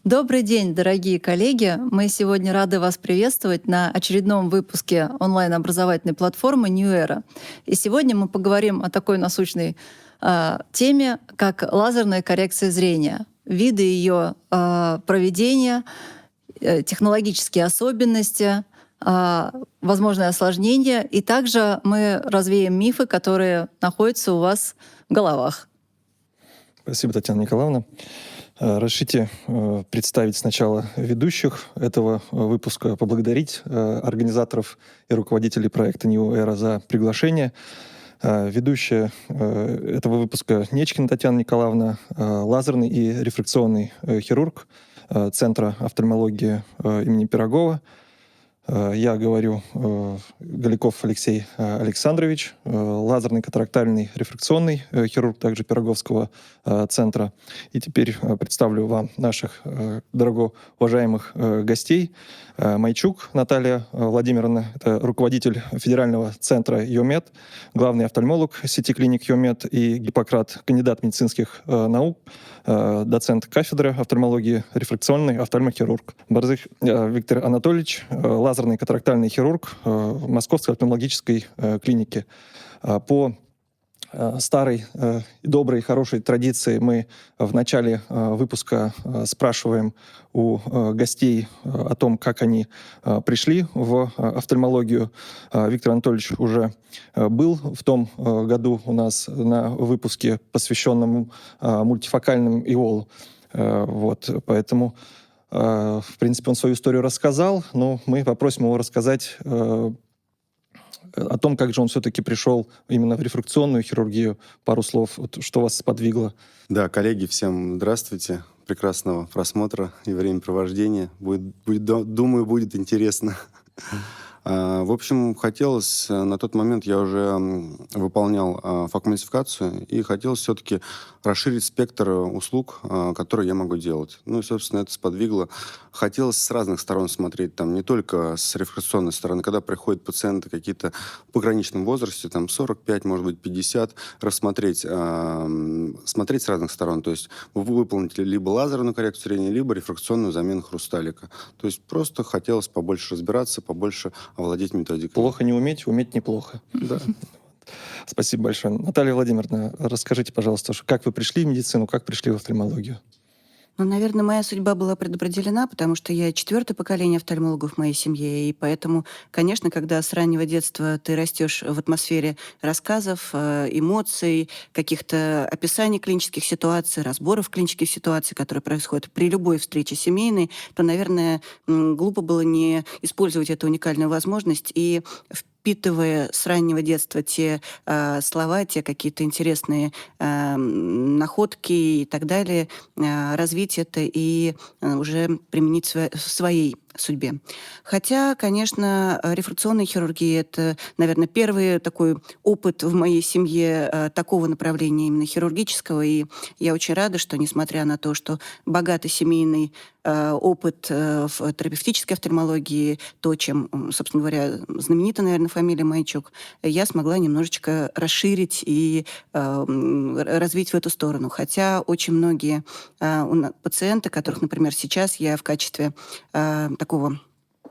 Добрый день, дорогие коллеги! Мы сегодня рады вас приветствовать на очередном выпуске онлайн-образовательной платформы New Era. И сегодня мы поговорим о такой насущной теме, как лазерная коррекция зрения, виды ее проведения, технологические особенности, возможные осложнения. И также мы развеем мифы, которые находятся у вас в головах. Спасибо, Татьяна Николаевна. Разрешите представить сначала ведущих этого выпуска, поблагодарить организаторов и руководителей проекта New Era за приглашение. Ведущая этого выпуска Нечкина Татьяна Николаевна, лазерный и рефракционный хирург Центра офтальмологии имени Пирогова. Я говорю Голяков Алексей Александрович, лазерный катарактальный рефракционный хирург, также Пироговского центра. И теперь представлю вам наших дорого уважаемых гостей. Майчук Наталья Владимировна, это руководитель федерального центра ЮМЕД, главный офтальмолог сети клиник ЮМЕД и Гиппократ, кандидат медицинских наук, доцент кафедры офтальмологии, рефракционный офтальмохирург. Борзых Виктор Анатольевич, лазерный катарактальный хирург Московской офтальмологической клиники. По старой, доброй, хорошей традиции мы в начале выпуска спрашиваем у гостей о том, как они пришли в офтальмологию. Виктор Анатольевич уже был в том году у нас на выпуске, посвященном мультифокальным ИОЛ. Поэтому, в принципе, он свою историю рассказал, но мы попросим его рассказать о том, как же он все-таки пришел именно в рефракционную хирургию. Пару слов, что вас сподвигло. Да, коллеги, всем здравствуйте. Прекрасного просмотра и времяпровождения. Думаю, будет интересно. В общем, хотелось, на тот момент я уже выполнял факмультификацию, и хотелось все-таки расширить спектр услуг, которые я могу делать. Ну и, собственно, это сподвигло. Хотелось с разных сторон смотреть, там, не только с рефракционной стороны, когда приходят пациенты какие-то в пограничном возрасте, там, 45, может быть, 50, рассмотреть, смотреть с разных сторон. То есть выполнить либо лазерную коррекцию зрения, либо рефракционную замену хрусталика. То есть просто хотелось побольше разбираться, побольше овладеть методикой. Плохо не уметь, уметь неплохо. Да. Спасибо большое. Наталья Владимировна, расскажите, пожалуйста, как вы пришли в медицину, как пришли в офтальмологию? Ну, наверное, моя судьба была предопределена, потому что я четвертое поколение офтальмологов в моей семье, и поэтому, конечно, когда с раннего детства ты растешь в атмосфере рассказов, эмоций, каких-то описаний клинических ситуаций, разборов клинических ситуаций, которые происходят при любой встрече семейной, то, наверное, глупо было не использовать эту уникальную возможность и впитывая с раннего детства те слова, те какие-то интересные находки и так далее, развить это и уже применить в своей судьбе. Хотя, конечно, рефракционная хирургия — это, наверное, первый такой опыт в моей семье такого направления именно хирургического, и я очень рада, что, несмотря на то, что богатый семейный опыт в терапевтической офтальмологии, то, чем, собственно говоря, знаменита, наверное, фамилия Майчук, я смогла немножечко расширить и развить в эту сторону. Хотя очень многие пациенты, которых, например, сейчас я в качестве такого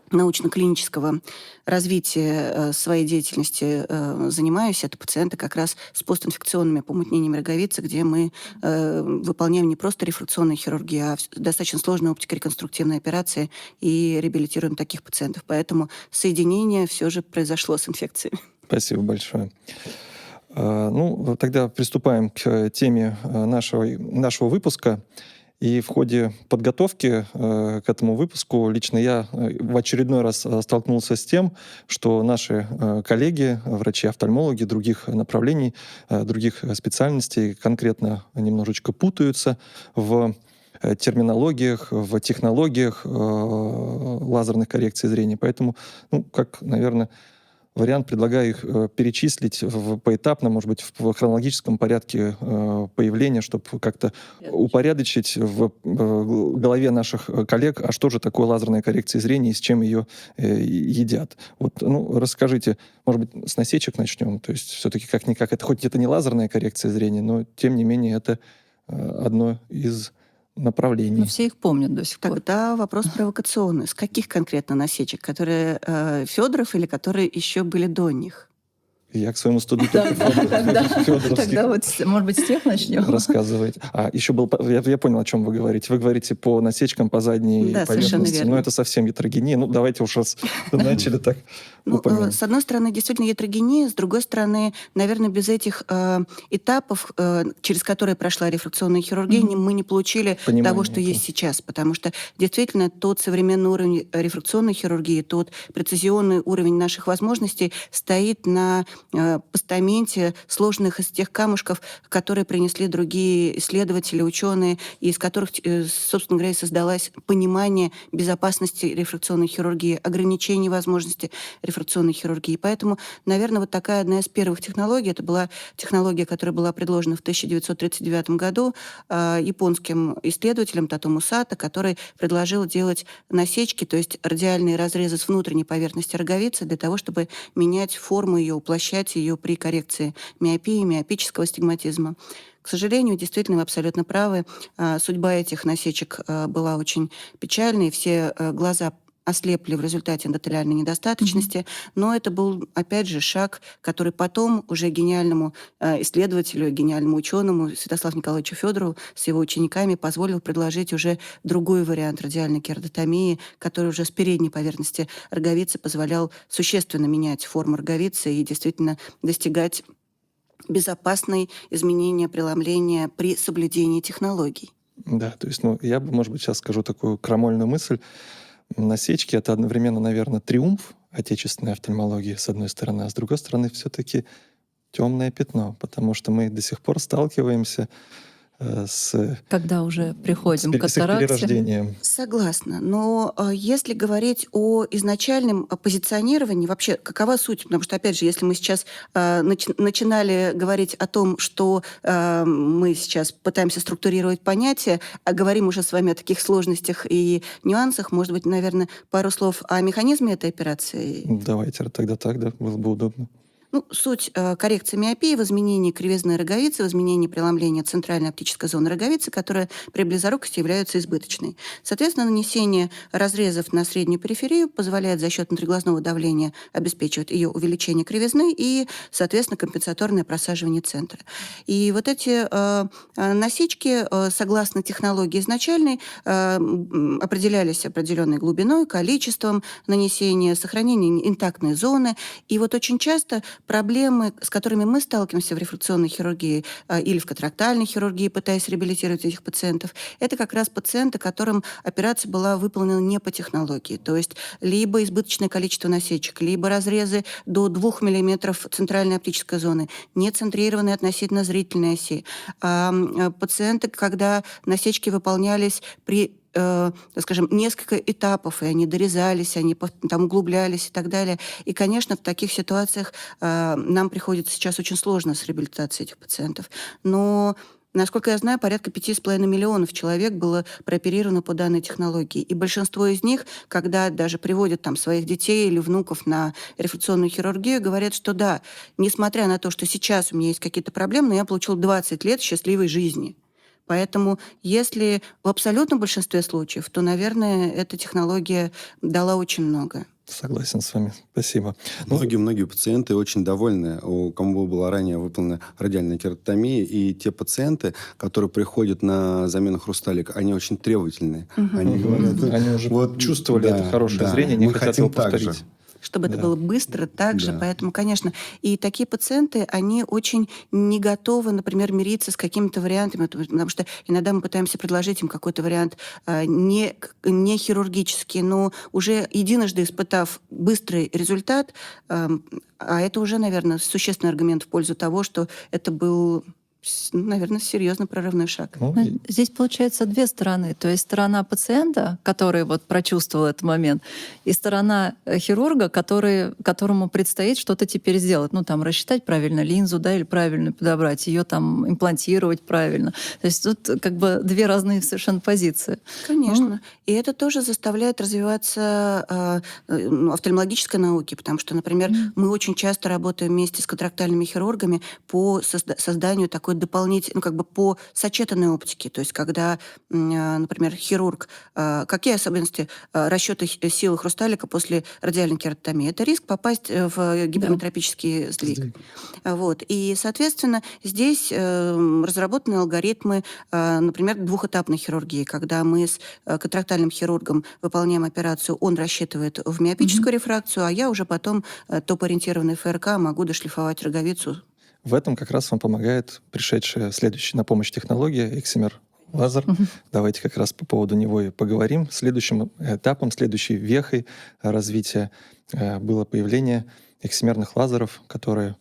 научно-клинического развития своей деятельности занимаюсь, это пациенты как раз с постинфекционными помутнениями роговицы, где мы выполняем не просто рефракционную хирургию, а достаточно сложные оптико-реконструктивные операции и реабилитируем таких пациентов. Поэтому соединение все же произошло с инфекциями. Спасибо большое. Ну, тогда приступаем к теме нашего выпуска. И в ходе подготовки к этому выпуску лично я в очередной раз столкнулся с тем, что наши коллеги, врачи-офтальмологи других направлений, других специальностей конкретно немножечко путаются в терминологиях, в технологиях лазерных коррекций зрения. Поэтому, наверное, вариант предлагаю их перечислить поэтапно, может быть, в хронологическом порядке появления, чтобы как-то упорядочить в голове наших коллег, а что же такое лазерная коррекция зрения и с чем ее едят. Расскажите, может быть, с насечек начнем. То есть все-таки как-никак это хоть это не лазерная коррекция зрения, но тем не менее это одно из направлений. Но все их помнят до сих пор. Тогда вопрос провокационный. С каких конкретно насечек? Которые Федоров или которые еще были до них? Я к своему студу только Тогда федоровских вот, может быть, с тех начнем. рассказывает. А еще был... Я понял, о чем вы говорите. Вы говорите по насечкам по задней Да, совершенно поверхности. верно. Но это совсем гетерогения. Ну, давайте уж раз начали так упомянуть. С одной стороны, действительно гетерогения, с другой стороны, наверное, без этих этапов, через которые прошла рефракционная хирургия, мы не получили Понимание того, что этого. есть сейчас. Потому что действительно тот современный уровень рефракционной хирургии, тот прецизионный уровень наших возможностей стоит на постаменте, сложных из тех камушков, которые принесли другие исследователи, ученые, и из которых, собственно говоря, и создалось понимание безопасности рефракционной хирургии, ограничений возможностей рефракционной хирургии. Поэтому, наверное, вот такая одна из первых технологий, это была технология, которая была предложена в 1939 году японским исследователем Татому Сато, который предложил делать насечки, то есть радиальные разрезы с внутренней поверхности роговицы для того, чтобы менять форму ее, уплощать ее при коррекции миопии, миопического стигматизма. К сожалению, действительно, вы абсолютно правы. Судьба этих насечек была очень печальной. Все глаза ослепли в результате эндотелиальной недостаточности, но это был, опять же, шаг, который потом уже гениальному исследователю, гениальному ученому Святославу Николаевичу Федорову с его учениками позволил предложить уже другой вариант радиальной кератотомии, который уже с передней поверхности роговицы позволял существенно менять форму роговицы и действительно достигать безопасные изменения преломления при соблюдении технологий. Да, то есть, я бы, может быть, сейчас скажу такую крамольную мысль. Насечки — это одновременно, наверное, триумф отечественной офтальмологии, с одной стороны, а с другой стороны, все-таки темное пятно, потому что мы до сих пор сталкиваемся с Когда уже приходим к с их катаракте. перерождением. Согласна. Но если говорить о изначальном позиционировании, вообще какова суть? Потому что, опять же, если мы сейчас начинали говорить о том, что мы сейчас пытаемся структурировать понятия, а говорим уже с вами о таких сложностях и нюансах, может быть, наверное, пару слов о механизме этой операции? Давайте тогда так, да, было бы удобно. Суть коррекции миопии в изменении кривизны роговицы, в изменении преломления центральной оптической зоны роговицы, которая при близорукости является избыточной. Соответственно, нанесение разрезов на среднюю периферию позволяет за счет внутриглазного давления обеспечивать ее увеличение кривизны и, соответственно, компенсаторное просаживание центра. И вот эти насечки, согласно технологии изначальной, определялись определенной глубиной, количеством нанесения, сохранением интактной зоны. И вот очень часто проблемы, с которыми мы сталкиваемся в рефракционной хирургии или в катарактальной хирургии, пытаясь реабилитировать этих пациентов, это как раз пациенты, которым операция была выполнена не по технологии. То есть либо избыточное количество насечек, либо разрезы до 2 мм центральной оптической зоны, не центрированные относительно зрительной оси. Пациенты, когда насечки выполнялись при скажем, несколько этапов, и они дорезались, они там углублялись и так далее. И, конечно, в таких ситуациях нам приходится сейчас очень сложно с реабилитацией этих пациентов. Но, насколько я знаю, порядка 5,5 миллионов человек было прооперировано по данной технологии. И большинство из них, когда даже приводят там своих детей или внуков на рефракционную хирургию, говорят, что да, несмотря на то, что сейчас у меня есть какие-то проблемы, но я получил 20 лет счастливой жизни. Поэтому если в абсолютном большинстве случаев, то, наверное, эта технология дала очень много. Согласен с вами. Спасибо. Многие пациенты очень довольны, у кому была ранее выполнена радиальная кератотомия, и те пациенты, которые приходят на замену хрусталика, они очень требовательные. Они говорят, Они уже чувствовали это хорошее зрение, не хотят его повторить. Чтобы это было быстро, так же. Поэтому, конечно, и такие пациенты, они очень не готовы, например, мириться с какими-то вариантами, потому что иногда мы пытаемся предложить им какой-то вариант не хирургический, но уже единожды испытав быстрый результат, а это уже, наверное, существенный аргумент в пользу того, что это был, наверное, серьезно прорывной шаг. Здесь получается две стороны. То есть сторона пациента, который вот прочувствовал этот момент, и сторона хирурга, которому предстоит что-то теперь сделать. Там рассчитать правильно линзу, да, или правильно подобрать ее, там имплантировать правильно. То есть тут как бы две разные совершенно позиции. Конечно. И это тоже заставляет развиваться офтальмологической науки, потому что, например, мы очень часто работаем вместе с катарактальными хирургами по созданию такой такой дополнительный, ну, как бы по сочетанной оптике. То есть когда, например, хирург, какие особенности расчета силы хрусталика после радиальной кератомии? Это риск попасть в гиперметропический сдвиг. Вот. И, соответственно, здесь разработаны алгоритмы, например, двухэтапной хирургии, когда мы с контрактальным хирургом выполняем операцию, он рассчитывает в миопическую рефракцию, а я уже потом топ-ориентированный ФРК могу дошлифовать роговицу. В этом как раз вам помогает пришедшая следующая на помощь технология Excimer лазер. Давайте как раз по поводу него и поговорим. Следующим этапом, следующей вехой развития было появление эксимерных лазеров, которые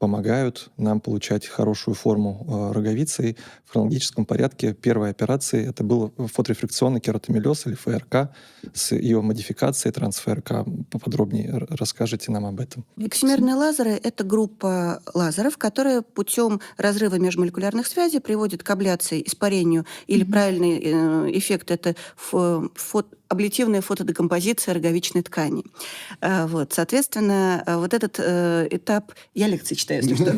помогают нам получать хорошую форму роговицы. И в хронологическом порядке первой операции это был фоторефракционный кератомиоз или ФРК с ее модификацией трансфРК. Поподробнее расскажите нам об этом. Эксимерные лазеры — это группа лазеров, которые путем разрыва межмолекулярных связей приводят к абляции, испарению, или правильный эффект — это аблятивная фотодекомпозиция роговичной ткани. Вот. Соответственно, вот этот этап... Я лекции читаю, если что.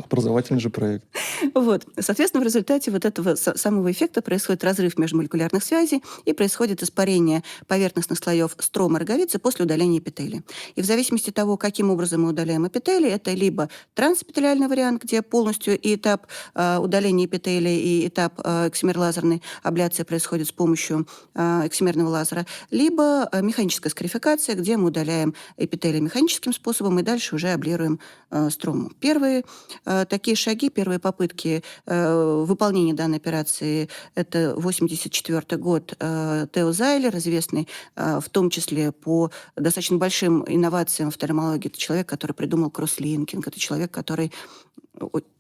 Образовательный же проект. Вот. Соответственно, в результате вот этого самого эффекта происходит разрыв межмолекулярных связей и происходит испарение поверхностных слоев строма роговицы после удаления эпителия. И в зависимости от того, каким образом мы удаляем эпителий, это либо трансэпителиальный вариант, где полностью и этап удаления эпителия, и этап эксимер-лазерной абляции происходит с помощью эксимерного лазера, либо механическая скарификация, где мы удаляем эпителий механическим способом и дальше уже аблируем строму. Первые такие шаги, первые попытки выполнения данной операции — это 1984 год. Тео Зайлер, известный в том числе по достаточно большим инновациям в офтальмологии. Это человек, который придумал кросслинкинг, это человек, который...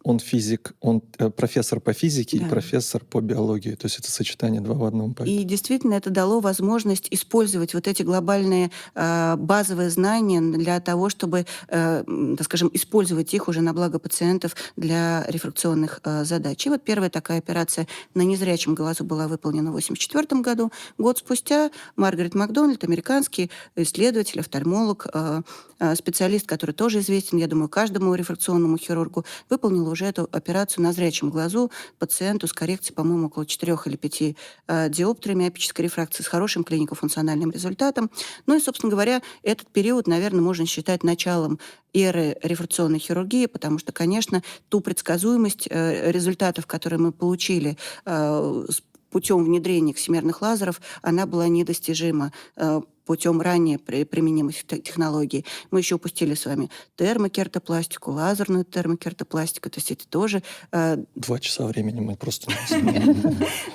Он физик, он профессор по физике и профессор по биологии. То есть это сочетание два в одном. И действительно это дало возможность использовать вот эти глобальные базовые знания для того, чтобы, так скажем, использовать их уже на благо пациентов для рефракционных задач. И вот первая такая операция на незрячем глазу была выполнена в 1984 году. Год спустя Маргарет Макдональд, американский исследователь, офтальмолог, специалист, который тоже известен, я думаю, каждому рефракционному хирургу, выполнила уже эту операцию на зрячем глазу пациенту с коррекцией, по-моему, около 4 или 5 диоптрий миопической рефракции с хорошим клинико-функциональным результатом. Ну и, собственно говоря, этот период, наверное, можно считать началом эры рефракционной хирургии, потому что, конечно, ту предсказуемость результатов, которые мы получили путем внедрения эксимерных лазеров, она была недостижима путем ранее применимой технологии. Мы еще упустили с вами термокертопластику, лазерную термокертопластику. То есть это тоже... 2 часа времени мы просто...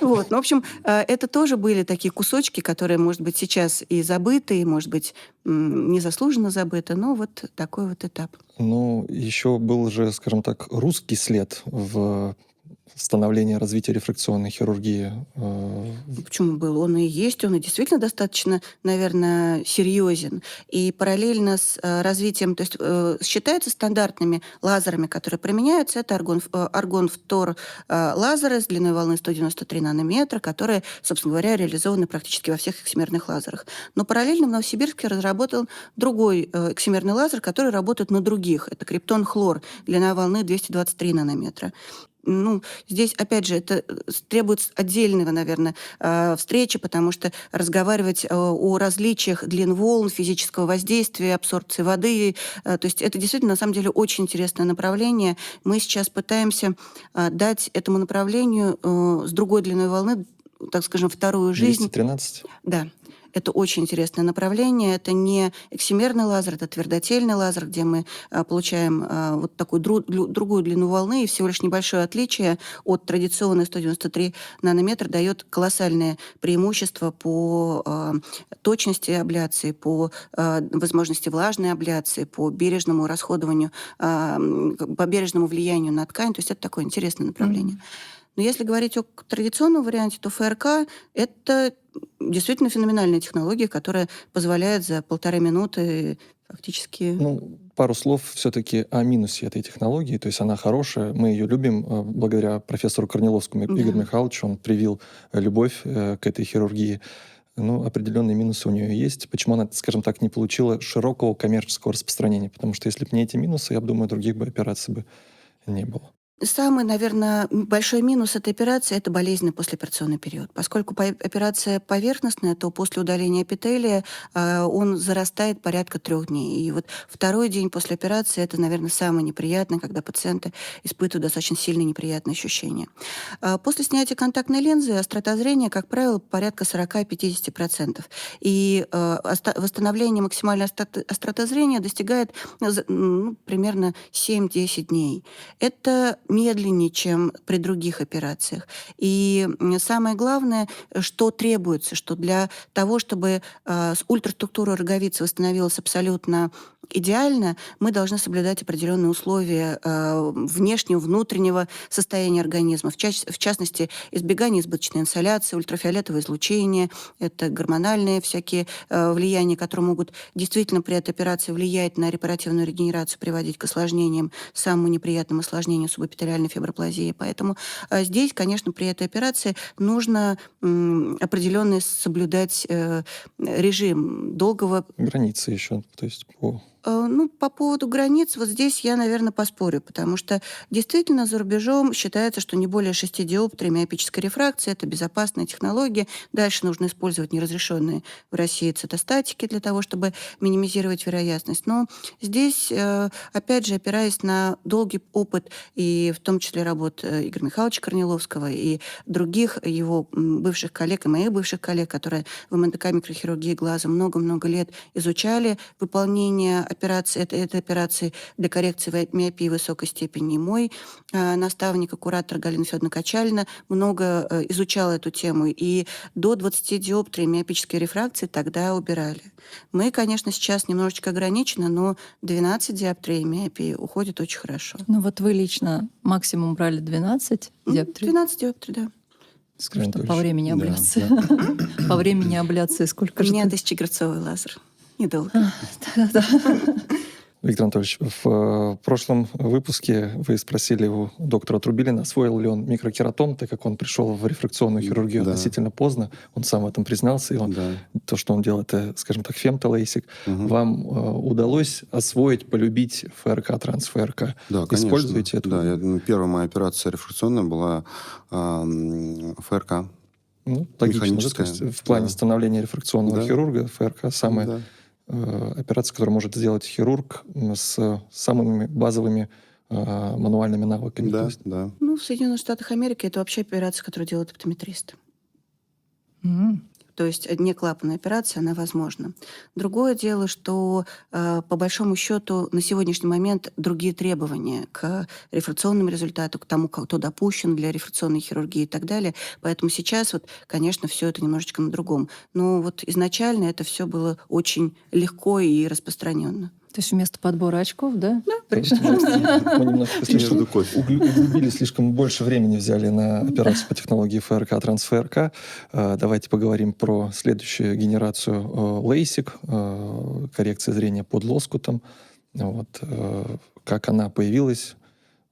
Вот. Ну, в общем, это тоже были такие кусочки, которые, может быть, сейчас и забыты, и, может быть, незаслуженно забыты, но вот такой вот этап. Ну, еще был же, скажем так, русский след в становления развития рефракционной хирургии. Почему был? Он и есть, он и действительно достаточно, наверное, серьезен. И параллельно с развитием, то есть считается стандартными лазерами, которые применяются, это аргон-фтор лазеры с длиной волны 193 нанометра, которые, собственно говоря, реализованы практически во всех эксимерных лазерах. Но параллельно в Новосибирске разработал другой эксимерный лазер, который работает на других. Это криптон-хлор, длина волны 223 нанометра. Ну, здесь, опять же, это требует отдельного, наверное, встречи, потому что разговаривать о различиях длин волн, физического воздействия, абсорбции воды, то есть это действительно, на самом деле, очень интересное направление. Мы сейчас пытаемся дать этому направлению с другой длиной волны, так скажем, вторую жизнь. 213? Да. Это очень интересное направление. Это не эксимерный лазер, это твердотельный лазер, где мы получаем вот такую другую длину волны, и всего лишь небольшое отличие от традиционной 193 нанометра дает колоссальное преимущество по точности абляции, по возможности влажной абляции, по бережному расходованию, по бережному влиянию на ткань. То есть это такое интересное направление. Но если говорить о традиционном варианте, то ФРК — это действительно феноменальная технология, которая позволяет за 1,5 минуты фактически... Ну, пару слов все-таки о минусе этой технологии. То есть она хорошая, мы ее любим благодаря профессору Корниловскому Игорю Михайловичу. Он привил любовь к этой хирургии. Ну, определенные минусы у нее есть. Почему она, скажем так, не получила широкого коммерческого распространения? Потому что если бы не эти минусы, я думаю, других бы операций бы не было. Самый, наверное, большой минус этой операции — это болезненный послеоперационный период. Поскольку операция поверхностная, то после удаления эпителия он зарастает порядка 3 дней. И вот второй день после операции — это, наверное, самое неприятное, когда пациенты испытывают достаточно сильные неприятные ощущения. После снятия контактной линзы острота зрения, как правило, порядка 40-50%. И восстановление максимальной остроты зрения достигает примерно 7-10 дней. Это медленнее, чем при других операциях. И самое главное, что требуется, что для того, чтобы ультраструктура роговицы восстановилась абсолютно идеально, мы должны соблюдать определенные условия внешнего, внутреннего состояния организма. В частности, избегание избыточной инсоляции, ультрафиолетовое излучение, это гормональные всякие влияния, которые могут действительно при этой операции влиять на репаративную регенерацию, приводить к осложнениям, самому неприятному осложнению субэпителиальной фиброплазии. Поэтому здесь, конечно, при этой операции нужно определенный соблюдать режим долгого... Границы еще, то есть По поводу границ, вот здесь я, наверное, поспорю, потому что действительно за рубежом считается, что не более 6 диоптрий миопической рефракции — это безопасная технология. Дальше нужно использовать неразрешенные в России цитостатики для того, чтобы минимизировать вероятность. Но здесь, опять же, опираясь на долгий опыт, и в том числе работ Игоря Михайловича Корниловского и других его бывших коллег, и моих бывших коллег, которые в МНТК микрохирургии глаза много-много лет изучали выполнение этой операции для коррекции миопии высокой степени. Мой наставник и куратор Галина Федоровна Качалина много изучала эту тему, и до 20 диоптрий миопической рефракции тогда убирали. Мы, конечно, сейчас немножечко ограничены, но 12 диоптрий миопии уходит очень хорошо. Ну вот вы лично максимум брали 12 диоптрий? 12 диоптрий, да. Скажи, по времени Да, абляции. По времени абляции сколько У же? меня 1000-герцовый лазер. Недолго. Да. Виктор Анатольевич, в прошлом выпуске вы спросили у доктора Трубилина, освоил ли он микрокератом, так как он пришел в рефракционную хирургию Да. относительно поздно. Он сам в этом признался, и то, что он делал, это, скажем так, фемтолейсик. Вам удалось освоить, полюбить ФРК, трансфРК? Да, конечно. Используете это? Да, первая моя операция рефракционная была ФРК. Ну, логично, да? То есть в плане становления рефракционного хирурга ФРК самая операция, которую может сделать хирург с самыми базовыми мануальными навыками. Да, да. В Соединенных Штатах Америки это вообще операция, которую делает оптометрист. То есть неклапанная операция, она возможна. Другое дело, что по большому счету на сегодняшний момент другие требования к рефракционному результату, к тому, кто допущен для рефракционной хирургии и так далее. Поэтому сейчас, конечно, все это немножечко на другом. Но изначально это все было очень легко и распространенно. То есть вместо подбора очков, да? Да. Мы немножко углубились, слишком больше времени взяли на операцию по технологии ФРК, трансфРК. Давайте поговорим про следующую генерацию LASIK, коррекция зрения под лоскутом. Как она появилась,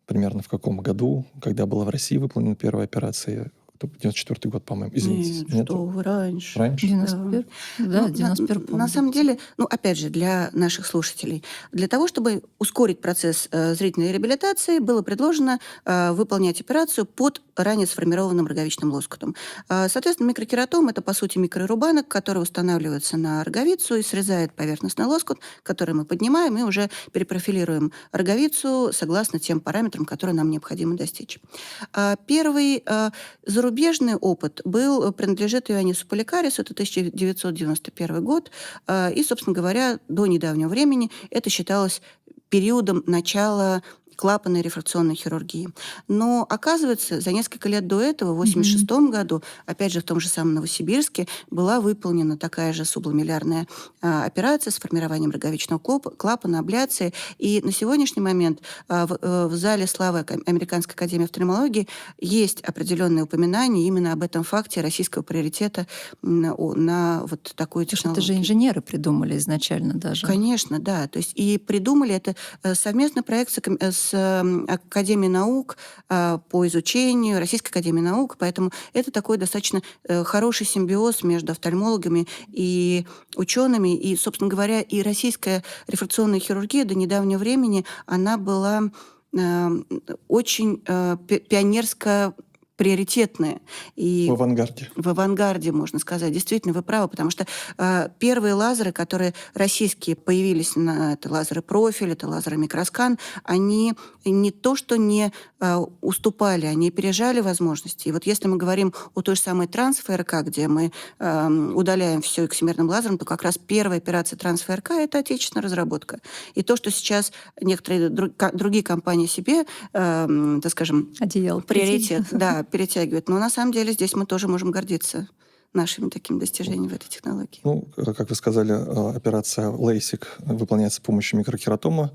примерно в каком году, когда была в России выполнена первая операция. 94-й год, по-моему. Извините. Нет, что вы, раньше. Раньше? 91? Да, 91, на самом деле, опять же, для наших слушателей, для того, чтобы ускорить процесс зрительной реабилитации, было предложено выполнять операцию под ранее сформированным роговичным лоскутом. Соответственно, микрокератом — это, по сути, микрорубанок, который устанавливается на роговицу и срезает поверхностный лоскут, который мы поднимаем и уже перепрофилируем роговицу согласно тем параметрам, которые нам необходимо достичь. Первый зарубежный опыт принадлежит Ионису Поликарису, это 1991 год, и, собственно говоря, до недавнего времени это считалось периодом начала клапанной рефракционной хирургии. Но, оказывается, за несколько лет до этого, в 1986 году, опять же, в том же самом Новосибирске, была выполнена такая же субламеллярная операция с формированием роговичного клапана, абляции. И на сегодняшний момент в зале славы Американской академии офтальмологии есть определенные упоминания именно об этом факте российского приоритета на такую технологию. Это же инженеры придумали изначально даже. Конечно, да. То есть и придумали это совместный проект с Академией наук по изучению, Российской академией наук, поэтому это такой достаточно хороший симбиоз между офтальмологами и учеными, и, собственно говоря, и российская рефракционная хирургия до недавнего времени, она была очень пионерско приоритетные. И В авангарде. в авангарде, можно сказать. Действительно, вы правы, потому что первые лазеры, которые российские появились, это лазеры профиль, это лазеры микроскан, они не то, что не уступали, они опережали возможности. И вот если мы говорим о той же самой Транс-ФРК, где мы удаляем все эксимерным лазером, то как раз первая операция Транс-ФРК — это отечественная разработка. И то, что сейчас некоторые другие компании себе, так скажем, Одеяло приоритет, да, перетягивают. Но на самом деле здесь мы тоже можем гордиться нашими такими достижениями в этой технологии. Ну, как вы сказали, операция LASIK выполняется с помощью микрокератома.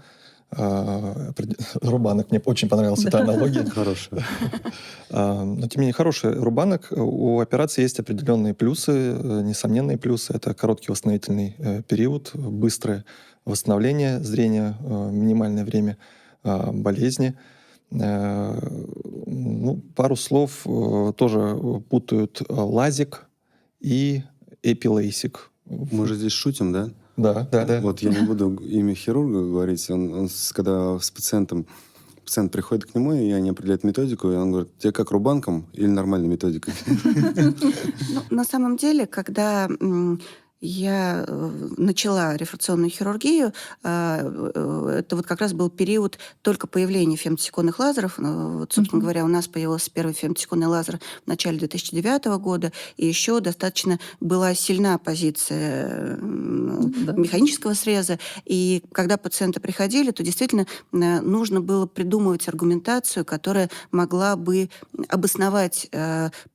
Рубанок. Мне очень понравилась эта аналогия. Хорошая. Но, тем не менее, хороший рубанок. У операции есть определенные плюсы, несомненные плюсы. Это короткий восстановительный период, быстрое восстановление зрения, минимальное время болезни. Ну, пару слов тоже путают лазик и эпилейсик. Мы же здесь шутим, да? Да. Вот я не буду имя хирурга говорить. Когда пациент приходит к нему, и они определяют методику, и он говорит: тебе как рубанком или нормальной методикой? На самом деле, когда я начала рефракционную хирургию, это вот как раз был период только появления фемтосекундных лазеров. Вот, собственно говоря, у нас появился первый фемтосекундный лазер в начале 2009 года, и еще достаточно была сильна позиция механического среза. И когда пациенты приходили, то действительно нужно было придумывать аргументацию, которая могла бы обосновать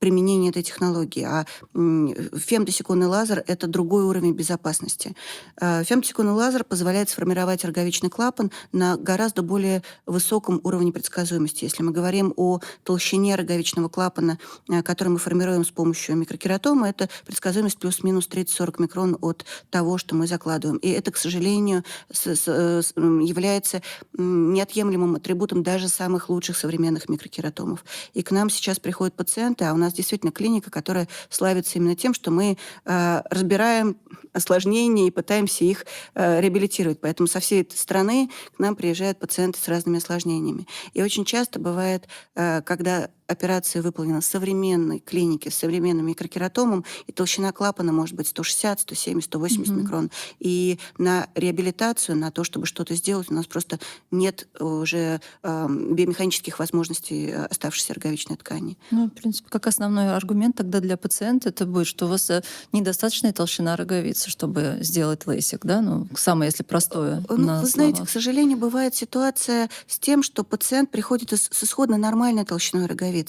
применение этой технологии. А фемтосекундный лазер — это другой уровень безопасности. Фемтосекундный лазер позволяет сформировать роговичный клапан на гораздо более высоком уровне предсказуемости. Если мы говорим о толщине роговичного клапана, который мы формируем с помощью микрокератома, это предсказуемость плюс-минус 30-40 микрон от того, что мы закладываем. И это, к сожалению, является неотъемлемым атрибутом даже самых лучших современных микрокератомов. И к нам сейчас приходят пациенты, а у нас действительно клиника, которая славится именно тем, что мы разбираем осложнения и пытаемся их реабилитировать. Поэтому со всей этой страны к нам приезжают пациенты с разными осложнениями. И очень часто бывает, когда операция выполнена в современной клинике с современным микрокератомом, и толщина клапана может быть 160, 170, 180 микрон. И на реабилитацию, на то, чтобы что-то сделать, у нас просто нет уже биомеханических возможностей оставшейся роговичной ткани. Ну, в принципе, как основной аргумент тогда для пациента это будет, что у вас недостаточная толщина роговицы, чтобы сделать лейсик, да? Ну, самое, если простое. Вы знаете, к сожалению, бывает ситуация с тем, что пациент приходит с исходно нормальной толщиной роговицы.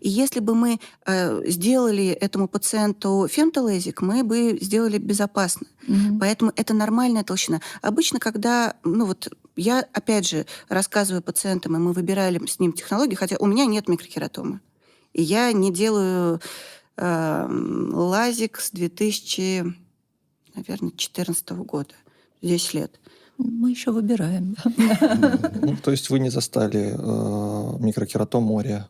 И если бы мы сделали этому пациенту фемтолейзик, мы бы сделали безопасно. Поэтому это нормальная толщина. Обычно, когда, я, опять же, рассказываю пациентам, и мы выбирали с ним технологию, хотя у меня нет микрокератомы. И я не делаю лазик с 2014 года, 10 лет. Мы еще выбираем. Ну, то есть вы не застали микрокератом Мория?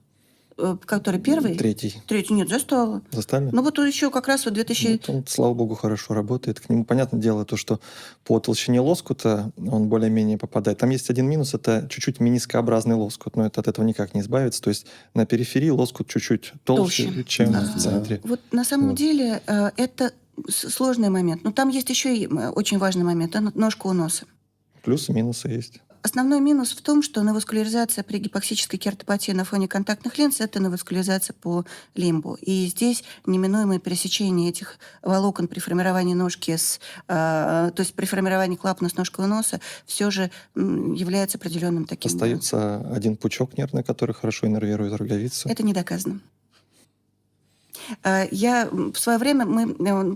Который первый? Третий. Третий, нет, застала. Застали? Ну вот еще как раз вот 2000... Он, слава богу, хорошо работает. К нему, понятное дело, то, что по толщине лоскута он более-менее попадает. Там есть один минус, это чуть-чуть менискообразный лоскут, но это от этого никак не избавиться. То есть на периферии лоскут чуть-чуть толще. Чем в центре. Вот на самом деле это сложный момент. Но там есть еще и очень важный момент. Это ножка у носа. Плюсы и минусы есть. Основной минус в том, что неваскуляризация при гипоксической кератопатии на фоне контактных линз — это неваскуляризация по лимбу. И здесь неминуемое пересечение этих волокон при формировании ножки, то есть при формировании клапана с ножкой у носа, все же является определенным таким... Остается один пучок нервный, который хорошо иннервирует роговицу. Это не доказано. Я в свое время,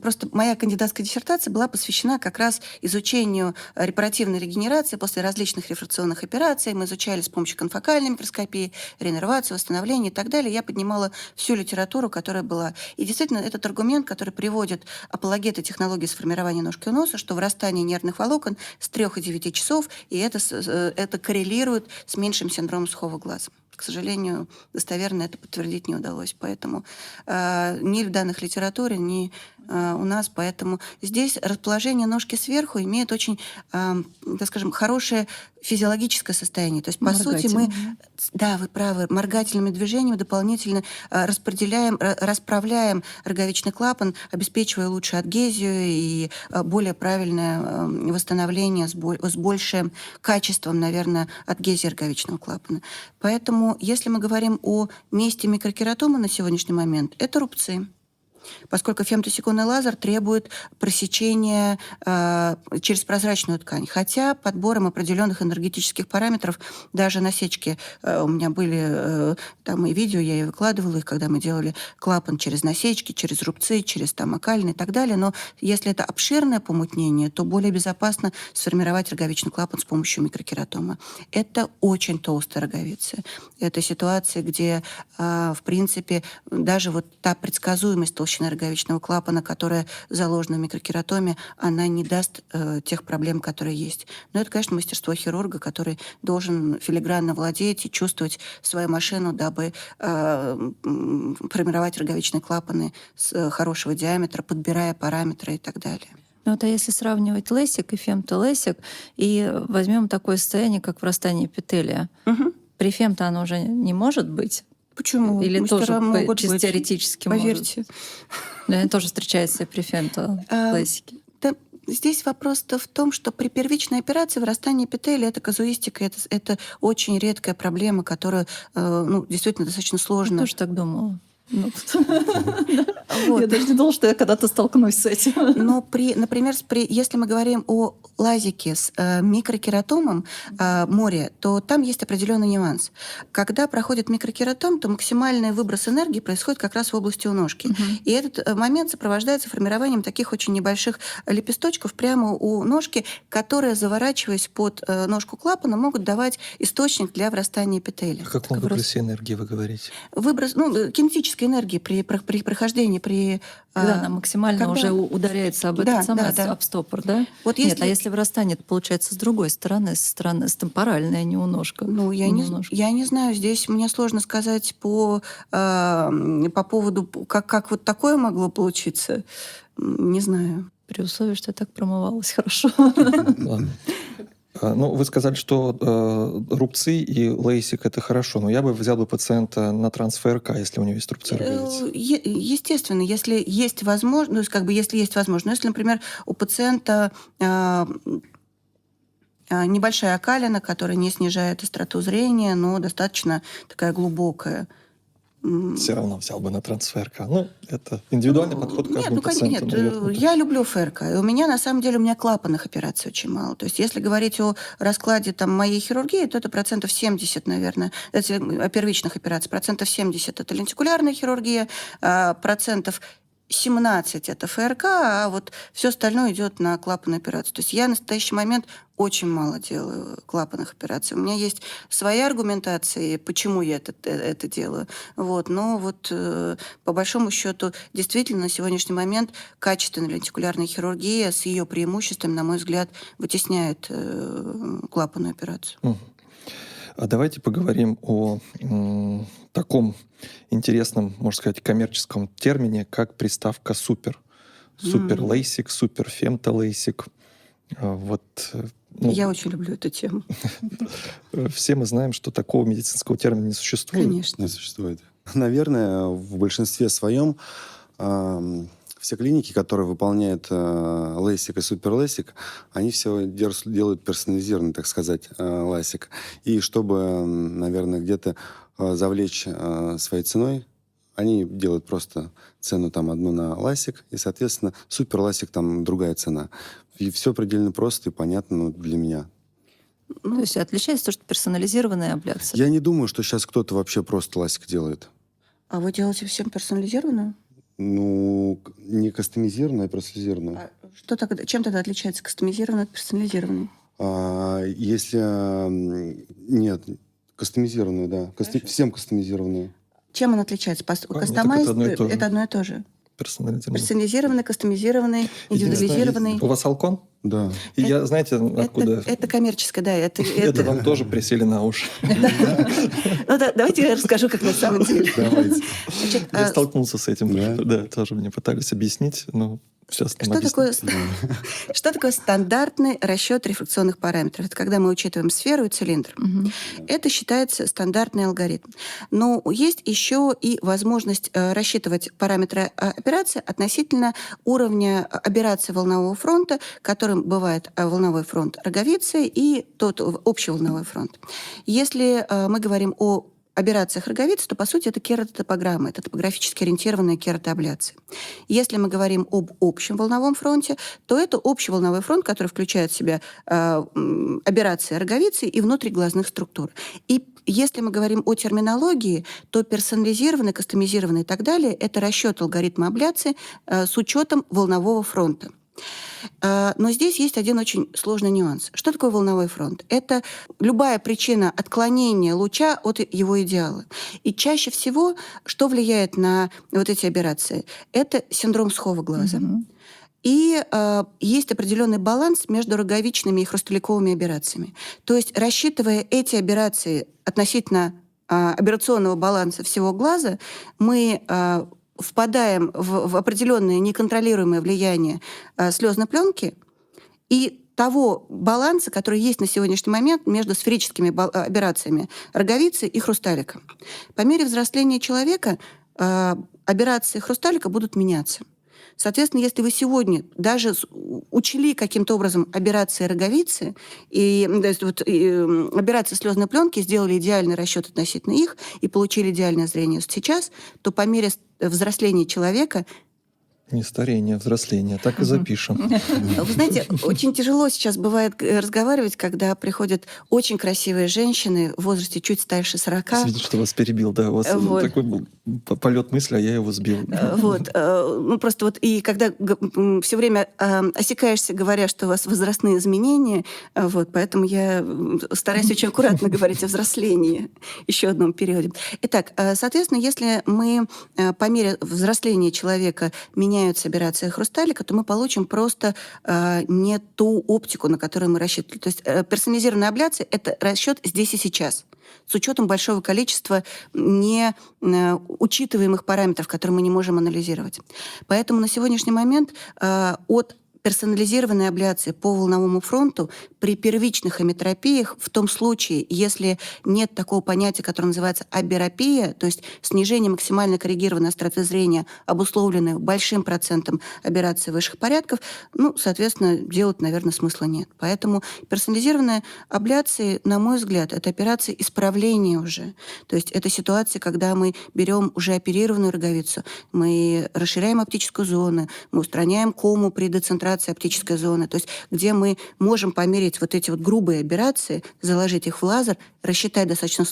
просто моя кандидатская диссертация была посвящена как раз изучению репаративной регенерации после различных рефракционных операций. Мы изучали с помощью конфокальной микроскопии, реиннервацию, восстановление и так далее. Я поднимала всю литературу, которая была. И действительно, этот аргумент, который приводит апологеты технологии сформирования ножки у носа, что вырастание нервных волокон с 3 и 9 часов, и это коррелирует с меньшим синдромом сухого глаза. К сожалению, достоверно это подтвердить не удалось. Поэтому ни в данных литературе, ни у нас, поэтому здесь расположение ножки сверху имеет очень, так скажем, хорошее физиологическое состояние. То есть, по сути, мы, да, вы правы, моргательными движениями дополнительно расправляем роговичный клапан, обеспечивая лучше адгезию и более правильное восстановление с большим качеством, наверное, адгезии роговичного клапана. Поэтому, если мы говорим о месте микрокератомы на сегодняшний момент, это рубцы. Поскольку фемтосекундный лазер требует просечения через прозрачную ткань. Хотя подбором определенных энергетических параметров даже насечки у меня были, там и видео, я и выкладывала их, когда мы делали клапан через насечки, через рубцы, через там окалины и так далее. Но если это обширное помутнение, то более безопасно сформировать роговичный клапан с помощью микрокератомы. Это очень толстая роговица. Это ситуация, где, в принципе, даже вот та предсказуемость толщины роговичного клапана, которая заложена в микрокератоме, она не даст тех проблем, которые есть. Но это, конечно, мастерство хирурга, который должен филигранно владеть и чувствовать свою машину, дабы формировать роговичные клапаны с хорошего диаметра, подбирая параметры и так далее. Ну, это если сравнивать лейсик и фемтолейсик, и возьмем такое состояние, как врастание эпителия. Угу. При фемто оно уже не может быть? Почему? Или Мастера тоже могут чисто быть, теоретически поверьте. может? Но это тоже встречается при фемтолейсике. Да, здесь вопрос-то в том, что при первичной операции вырастание эпителия — это казуистика, это очень редкая проблема, которую действительно достаточно сложно. Я тоже так думала. Я даже не думала, что я когда-то столкнусь с этим. Но, например, если мы говорим о лазике с микрокератомом море, то там есть определенный нюанс. Когда проходит микрокератом, то максимальный выброс энергии происходит как раз в области у ножки. И этот момент сопровождается формированием таких очень небольших лепесточков прямо у ножки, которые, заворачиваясь под ножку клапана, могут давать источник для врастания эпителия. О каком выбросе энергии вы говорите? Выброс, кинетической энергии при прохождении, когда она максимально уже ударяется об этот самый об стопор, да? Вот Нет, а если врастание, это получается с другой стороны, со стороны с темпоральной, а не у ножка. Ну, я не знаю, здесь мне сложно сказать по поводу, как вот такое могло получиться. Не знаю. При условии, что я так промывалась хорошо. Ладно. Ну, вы сказали, что рубцы и лейсик — это хорошо, но я бы взял пациента на трансфер-ФРК, если у него есть рубцы роговицы. Естественно, если есть возможность, если есть возможность, если, например, у пациента небольшая окалина, которая не снижает остроту зрения, но достаточно такая глубокая. Все равно взял бы на трансфер-ФРК. Ну, это индивидуальный подход к каждому пациенту. Нет, я люблю ФРК. И у меня, на самом деле, клапанных операций очень мало. То есть, если говорить о раскладе моей хирургии, то это 70%, наверное, первичных операций. 70% это лентикулярная хирургия, 17% это ФРК, а вот все остальное идет на клапанную операцию. То есть я в настоящий момент очень мало делаю клапанных операций. У меня есть своя аргументация, почему я это делаю. Но по большому счету, действительно, на сегодняшний момент качественная лентикулярная хирургия с ее преимуществами, на мой взгляд, вытесняет клапанную операцию. А давайте поговорим о таком интересном, можно сказать, коммерческом термине, как приставка «супер». Супер-лейсик, супер-фемтолейсик. Я очень люблю эту тему. Все мы знаем, что такого медицинского термина не существует. Конечно. Не существует. Наверное, в большинстве своем все клиники, которые выполняют лейсик и суперлейсик, они все делают персонализированный, так сказать, лейсик. И чтобы, наверное, где-то завлечь своей ценой, они делают просто цену одну на ласик, и, соответственно, супер ласик другая цена. И все предельно просто и понятно для меня. То есть отличается то, что персонализированная абляция? Я не думаю, что сейчас кто-то вообще просто ласик делает. А вы делаете всем персонализированную? Не кастомизированную, а персонализированную. Чем тогда отличается кастомизированная от персонализированной? Нет, кастомизированную, да. Всем кастомизированную. Чем она отличается? Кастомайз — это одно и то же. персонализированный? Персонализированный, кастомизированный, индивидуализированный. У вас Алкон? Да. И я, знаете, откуда? Это коммерческое, да. Это вам тоже присели на уши. Ну да, давайте я расскажу, как на самом деле. Давайте. Значит, Я столкнулся с этим. Да? Да, тоже мне пытались объяснить, но сейчас нам объяснят. Что такое стандартный расчет рефракционных параметров? Это когда мы учитываем сферу и цилиндр. Это считается стандартный алгоритм. Но есть еще и возможность рассчитывать параметры операции относительно уровня аберрации волнового фронта, которым бывает волновой фронт роговицы и тот общий волновой фронт. Если мы говорим о аберрациях роговицы, то, по сути, это кератотопограмма, это топографически ориентированная кератоабляция. Если мы говорим об общем волновом фронте, то это общий волновой фронт, который включает в себя аберрации роговицы и внутриглазных структур. И если мы говорим о терминологии, то персонализированный, кастомизированный и так далее – это расчет алгоритма абляции с учетом волнового фронта. Но здесь есть один очень сложный нюанс. Что такое волновой фронт? Это любая причина отклонения луча от его идеала. И чаще всего, что влияет на вот эти аберрации? Это синдром схова глаза. И есть определенный баланс между роговичными и хрусталиковыми аберрациями. То есть, рассчитывая эти аберрации относительно аберрационного баланса всего глаза, мы впадаем в определенное неконтролируемое влияние слезной пленки и того баланса, который есть на сегодняшний момент между сферическими аберрациями роговицы и хрусталика. По мере взросления человека аберрации хрусталика будут меняться. Соответственно, если вы сегодня даже учли каким-то образом аберрации роговицы и аберрации слезной пленки, сделали идеальный расчет относительно их и получили идеальное зрение сейчас, то по мере взросления человека Не старение, а взросление. Так и запишем. Вы знаете, очень тяжело сейчас бывает разговаривать, когда приходят очень красивые женщины в возрасте чуть старше 40. Видите, что вас перебил, да. У вас такой был полет мысли, а я его сбил. Ну, просто вот и когда все время осекаешься, говоря, что у вас возрастные изменения, поэтому я стараюсь очень аккуратно говорить о взрослении еще одном периоде. Итак, соответственно, если мы по мере взросления человека меняются аберрации хрусталика, то мы получим просто не ту оптику, на которую мы рассчитывали. То есть персонализированная абляция — это расчет здесь и сейчас, с учетом большого количества не учитываемых параметров, которые мы не можем анализировать. Поэтому на сегодняшний момент от персонализированной абляции по волновому фронту при первичных эметропиях, в том случае, если нет такого понятия, которое называется аберопия, то есть снижение максимально коррегированной остроты зрения, обусловленное большим процентом аберраций высших порядков, соответственно, делать, наверное, смысла нет. Поэтому персонализированные абляции, на мой взгляд, это операции исправления уже. То есть это ситуация, когда мы берем уже оперированную роговицу, мы расширяем оптическую зону, мы устраняем кому при децентрации оптической зоны, то есть где мы можем померить вот эти вот грубые аберрации, заложить их в лазер, рассчитать достаточно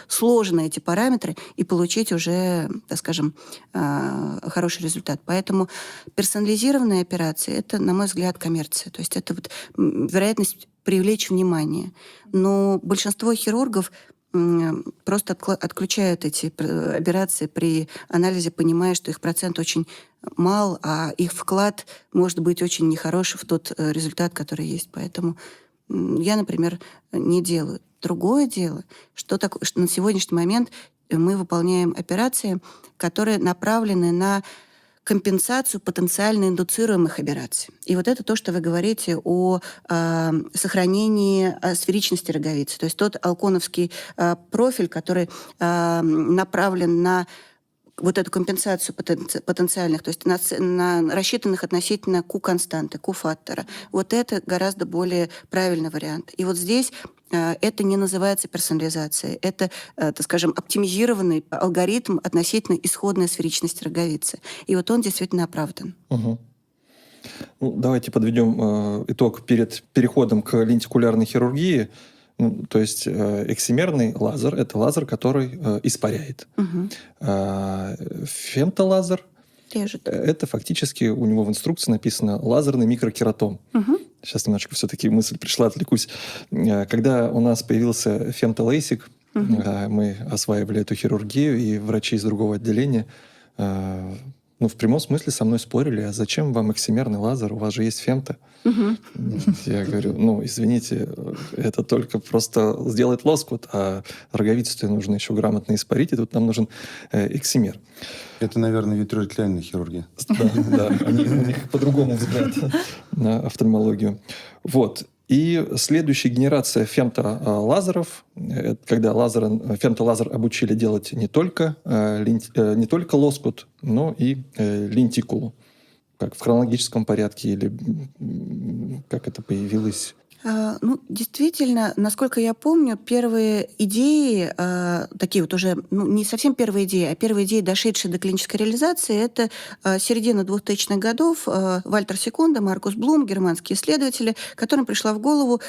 сложно эти параметры и получить уже, так скажем, хороший результат. Поэтому персонализированные операции — это, на мой взгляд, коммерция. То есть это вот вероятность привлечь внимание. Но большинство хирургов просто отключают эти операции при анализе, понимая, что их процент очень мал, а их вклад может быть очень нехороший в тот результат, который есть. Поэтому я, например, не делаю. Другое дело, что на сегодняшний момент мы выполняем операции, которые направлены на компенсацию потенциально индуцируемых аберраций. И вот это то, что вы говорите о сохранении сферичности роговицы. То есть тот алконовский профиль, который направлен на вот эту компенсацию потенциальных, то есть на рассчитанных относительно Q-константы, Q-фактора. Вот это гораздо более правильный вариант. И вот здесь это не называется персонализацией. Это, так скажем, оптимизированный алгоритм относительно исходной сферичности роговицы. И вот он действительно оправдан. Угу. Давайте подведем итог перед переходом к лентикулярной хирургии. То есть эксимерный лазер – это лазер, который испаряет. Фемтолазер режет. Это фактически у него в инструкции написано лазерный микрокератом. Сейчас немножко все-таки мысль пришла, отвлекусь. Когда у нас появился фемтолейсик, мы осваивали эту хирургию, и врачи из другого отделения в прямом смысле со мной спорили, а зачем вам эксимерный лазер, у вас же есть фемто. Я говорю, извините, это только просто сделать лоскут, а роговицу нужно еще грамотно испарить, и тут нам нужен эксимер. Это, наверное, витреотлянная хирургия. Да, у них по-другому взгляд на офтальмологию. Вот. И следующая генерация фемтолазеров, когда фемтолазер обучили делать не только лоскут, но и лентикулу. Как в хронологическом порядке или как это появилось? Действительно, насколько я помню, первые идеи, такие вот уже, не совсем первые идеи, а первые идеи, дошедшие до клинической реализации, это середина 2000-х годов. Вальтер Секунда, Маркус Блум, германские исследователи, которым пришла в голову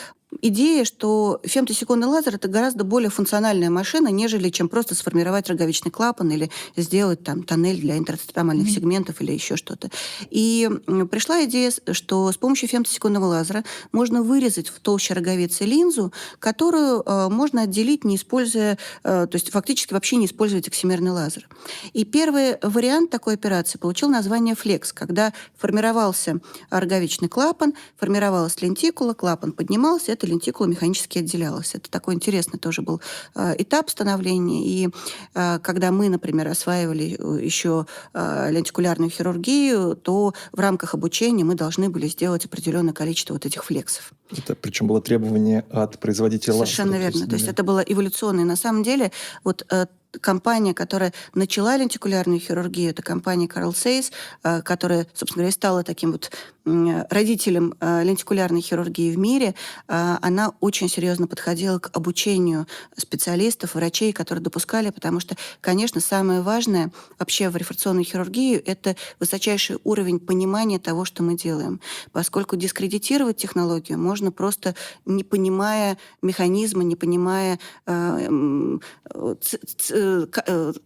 идея, что фемтосекундный лазер — это гораздо более функциональная машина, нежели чем просто сформировать роговичный клапан или сделать там тоннель для интерцитомальных сегментов или еще что-то. И пришла идея, что с помощью фемтосекундного лазера можно вырезать в толще роговицы линзу, которую можно отделить, не используя, то есть фактически вообще не использовать эксимерный лазер. И первый вариант такой операции получил название флекс, когда формировался роговичный клапан, формировалась лентикула, клапан поднимался, эта лентикула механически отделялась. Это такой интересный тоже был этап становления. И когда мы, например, осваивали еще лентикулярную хирургию, то в рамках обучения мы должны были сделать определенное количество вот этих флексов. Это причем было требование от производителя лазера. Совершенно верно. То есть это было эволюционное. На самом деле, вот компания, которая начала лентикулярную хирургию, это компания Carl Zeiss, которая, собственно говоря, стала таким вот родителем лентикулярной хирургии в мире. Она очень серьезно подходила к обучению специалистов, врачей, которые допускали, потому что, конечно, самое важное вообще в рефракционной хирургии — это высочайший уровень понимания того, что мы делаем. Поскольку дискредитировать технологию можно просто не понимая механизма, не понимая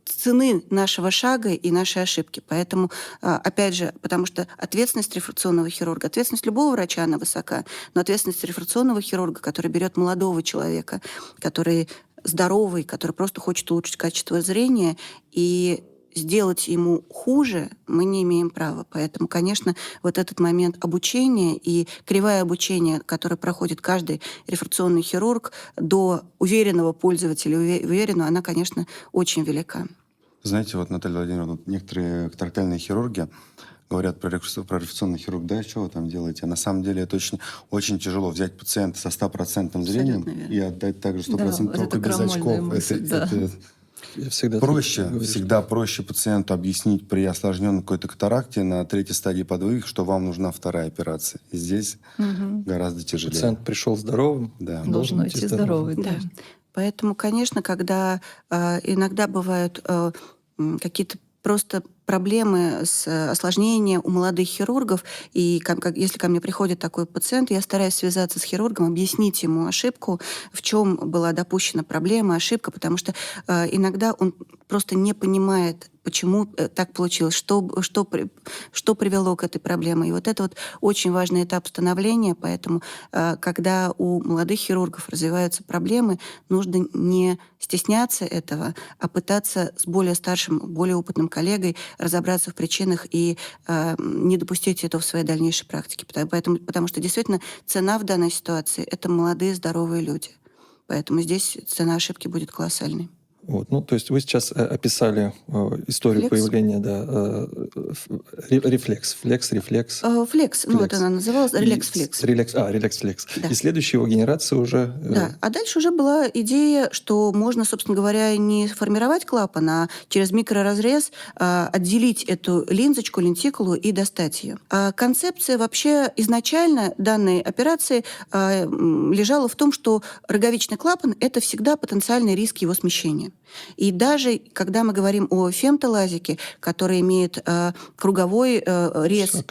цены нашего шага и нашей ошибки. Поэтому, опять же, потому что ответственность рефракционного хирурга, ответственность любого врача, она высока, но ответственность рефракционного хирурга, который берет молодого человека, который здоровый, который просто хочет улучшить качество зрения, и сделать ему хуже мы не имеем права. Поэтому, конечно, вот этот момент обучения и кривая обучения, которое проходит каждый рефракционный хирург до уверенного пользователя, уверенного, она, конечно, очень велика. Знаете, вот, Наталья Владимировна, некоторые торакальные хирурги говорят про рефракционный хирург, да, что вы там делаете? А на самом деле это очень, очень тяжело взять пациента со 100% зрением и отдать также 100% только без очков. Всегда проще пациенту объяснить при осложненной какой-то катаракте на 3-й стадии подвывки, что вам нужна вторая операция. И здесь гораздо тяжелее. Пациент пришел здоровым, должен идти здоровый. Да. Поэтому, конечно, когда иногда бывают какие-то просто проблемы с осложнением у молодых хирургов, и если ко мне приходит такой пациент, я стараюсь связаться с хирургом, объяснить ему ошибку, в чем была допущена проблема, ошибка, потому что иногда он просто не понимает, почему так получилось, что привело к этой проблеме. И вот это вот очень важный этап становления, поэтому когда у молодых хирургов развиваются проблемы, нужно не стесняться этого, а пытаться с более старшим, более опытным коллегой разобраться в причинах и не допустить этого в своей дальнейшей практике. Потому что действительно цена в данной ситуации — это молодые здоровые люди. Поэтому здесь цена ошибки будет колоссальной. Вот, то есть вы сейчас описали историю появления, рефлекс. Флекс. Вот она называлась, релакс-флекс. Релакс-флекс. Да. И следующая его генерация уже... Да, а дальше уже была идея, что можно, собственно говоря, не формировать клапан, а через микроразрез отделить эту линзочку, лентикулу и достать ее. Концепция вообще изначально данной операции лежала в том, что роговичный клапан — это всегда потенциальный риск его смещения. И даже когда мы говорим о фемтолазике, который имеет круговой рез,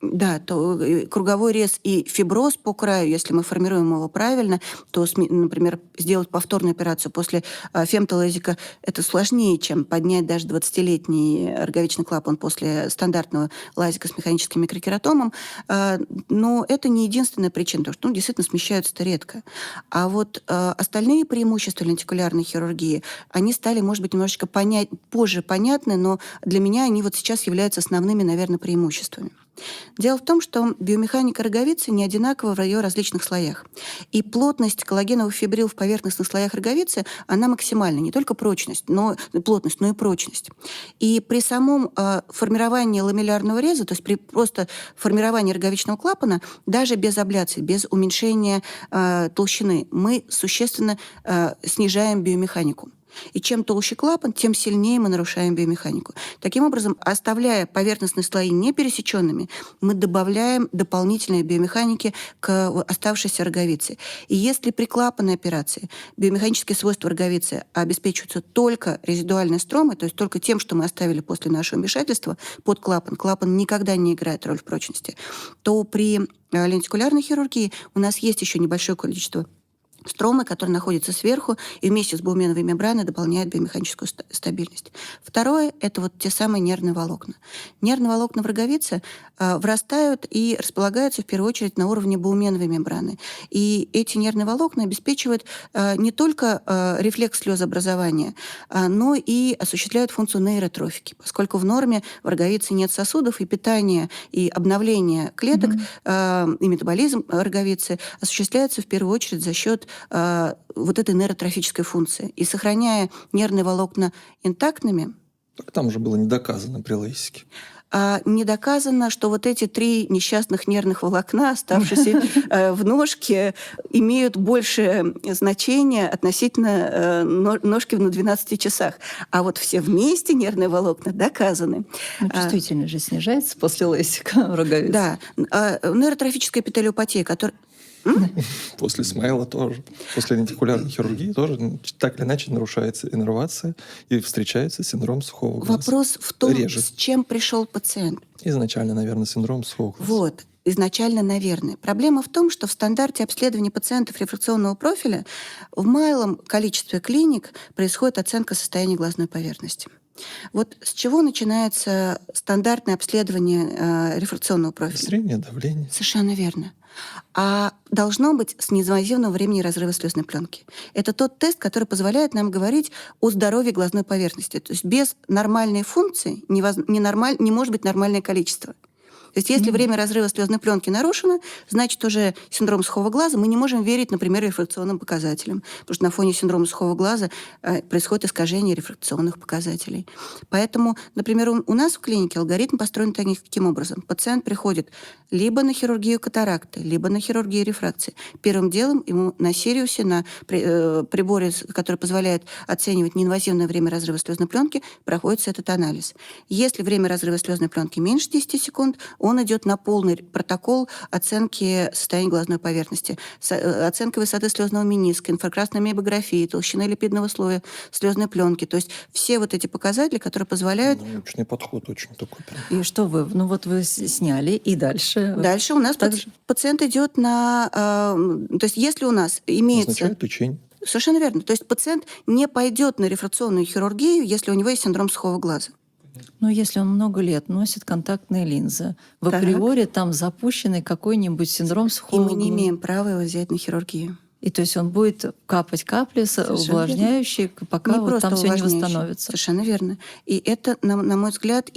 да, то круговой рез и фиброз по краю, если мы формируем его правильно, то, например, сделать повторную операцию после фемтолазика это сложнее, чем поднять даже 20-летний роговичный клапан после стандартного лазика с механическим микрокератомом. Но это не единственная причина, потому что действительно смещаются-то редко. А вот остальные преимущества лентикулярной хирургии, они стали, может быть, немножечко позже понятны, но для меня они вот сейчас являются основными, наверное, преимуществами. Дело в том, что биомеханика роговицы не одинакова в ее различных слоях. И плотность коллагеновых фибрил в поверхностных слоях роговицы, она максимальна. Не только плотность, но и прочность. И при самом формировании ламеллярного реза, то есть при просто формировании роговичного клапана, даже без абляции, без уменьшения толщины, мы существенно снижаем биомеханику. И чем толще клапан, тем сильнее мы нарушаем биомеханику. Таким образом, оставляя поверхностные слои непересеченными, мы добавляем дополнительные биомеханики к оставшейся роговице. И если при клапанной операции биомеханические свойства роговицы обеспечиваются только резидуальной стромой, то есть только тем, что мы оставили после нашего вмешательства под клапан никогда не играет роль в прочности, то при лентикулярной хирургии у нас есть еще небольшое количество стромы, которые находятся сверху и вместе с булменовой мембраной дополняют биомеханическую стабильность. Второе – это вот те самые нервные волокна. Нервные волокна в роговице врастают и располагаются в первую очередь на уровне булменовой мембраны. И эти нервные волокна обеспечивают не только рефлекс слезообразования, но и осуществляют функцию нейротрофики, поскольку в норме в роговице нет сосудов, и питание, и обновление клеток, и метаболизм роговицы осуществляется в первую очередь за счет вот этой нейротрофической функции. И сохраняя нервные волокна интактными... Так там уже было не доказано при лейсике. Не доказано, что вот эти 3 несчастных нервных волокна, оставшиеся в ножке, имеют большее значение относительно ножки на 12 часах. А вот все вместе нервные волокна доказаны. Чувствительность же снижается после лейсика роговицы. Да. Нейротрофическая эпителиопатия, которая... После смайла тоже. После лентикулярной хирургии тоже так или иначе нарушается иннервация и встречается синдром сухого глаза. Вопрос в том, Реже. с чем пришел пациент. Изначально, наверное, синдром сухого глаза. Вот. Изначально, наверное. Проблема в том, что в стандарте обследования пациентов рефракционного профиля в малом количестве клиник происходит оценка состояния глазной поверхности. Вот с чего начинается стандартное обследование рефракционного профиля? Среднее давление. Совершенно верно. А должно быть с неинвазивного времени разрыва слезной пленки. Это тот тест, который позволяет нам говорить о здоровье глазной поверхности. То есть без нормальной функции не может быть нормальное количество. То есть если время разрыва слезной пленки нарушено, значит уже синдром сухого глаза, мы не можем верить, например, рефракционным показателям, потому что на фоне синдрома сухого глаза происходит искажение рефракционных показателей. Поэтому, например, у нас в клинике алгоритм построен таким образом. Пациент приходит либо на хирургию катаракты, либо на хирургию рефракции. Первым делом ему на Сириусе, на приборе, который позволяет оценивать неинвазивное время разрыва слезной пленки, проходится этот анализ. Если время разрыва слезной пленки меньше 10 секунд, он идет на полный протокол оценки состояния глазной поверхности, оценка высоты слезного мениска, инфракрасной миобографии, толщины липидного слоя слезной пленки. То есть все вот эти показатели, которые позволяют... Научный подход очень такой. И что вы? Ну вот вы сняли, и дальше? Дальше у нас пациент идет на... То есть если у нас имеется... Назначают лечение. Совершенно верно. То есть пациент не пойдет на рефракционную хирургию, если у него есть синдром сухого глаза. Но если он много лет носит контактные линзы, в априори там запущенный какой-нибудь синдром сухого глаза. И мы не имеем права его взять на хирургию. И то есть он будет капать капли увлажняющие, пока вот там все не восстановится. Совершенно верно. И это, на мой взгляд,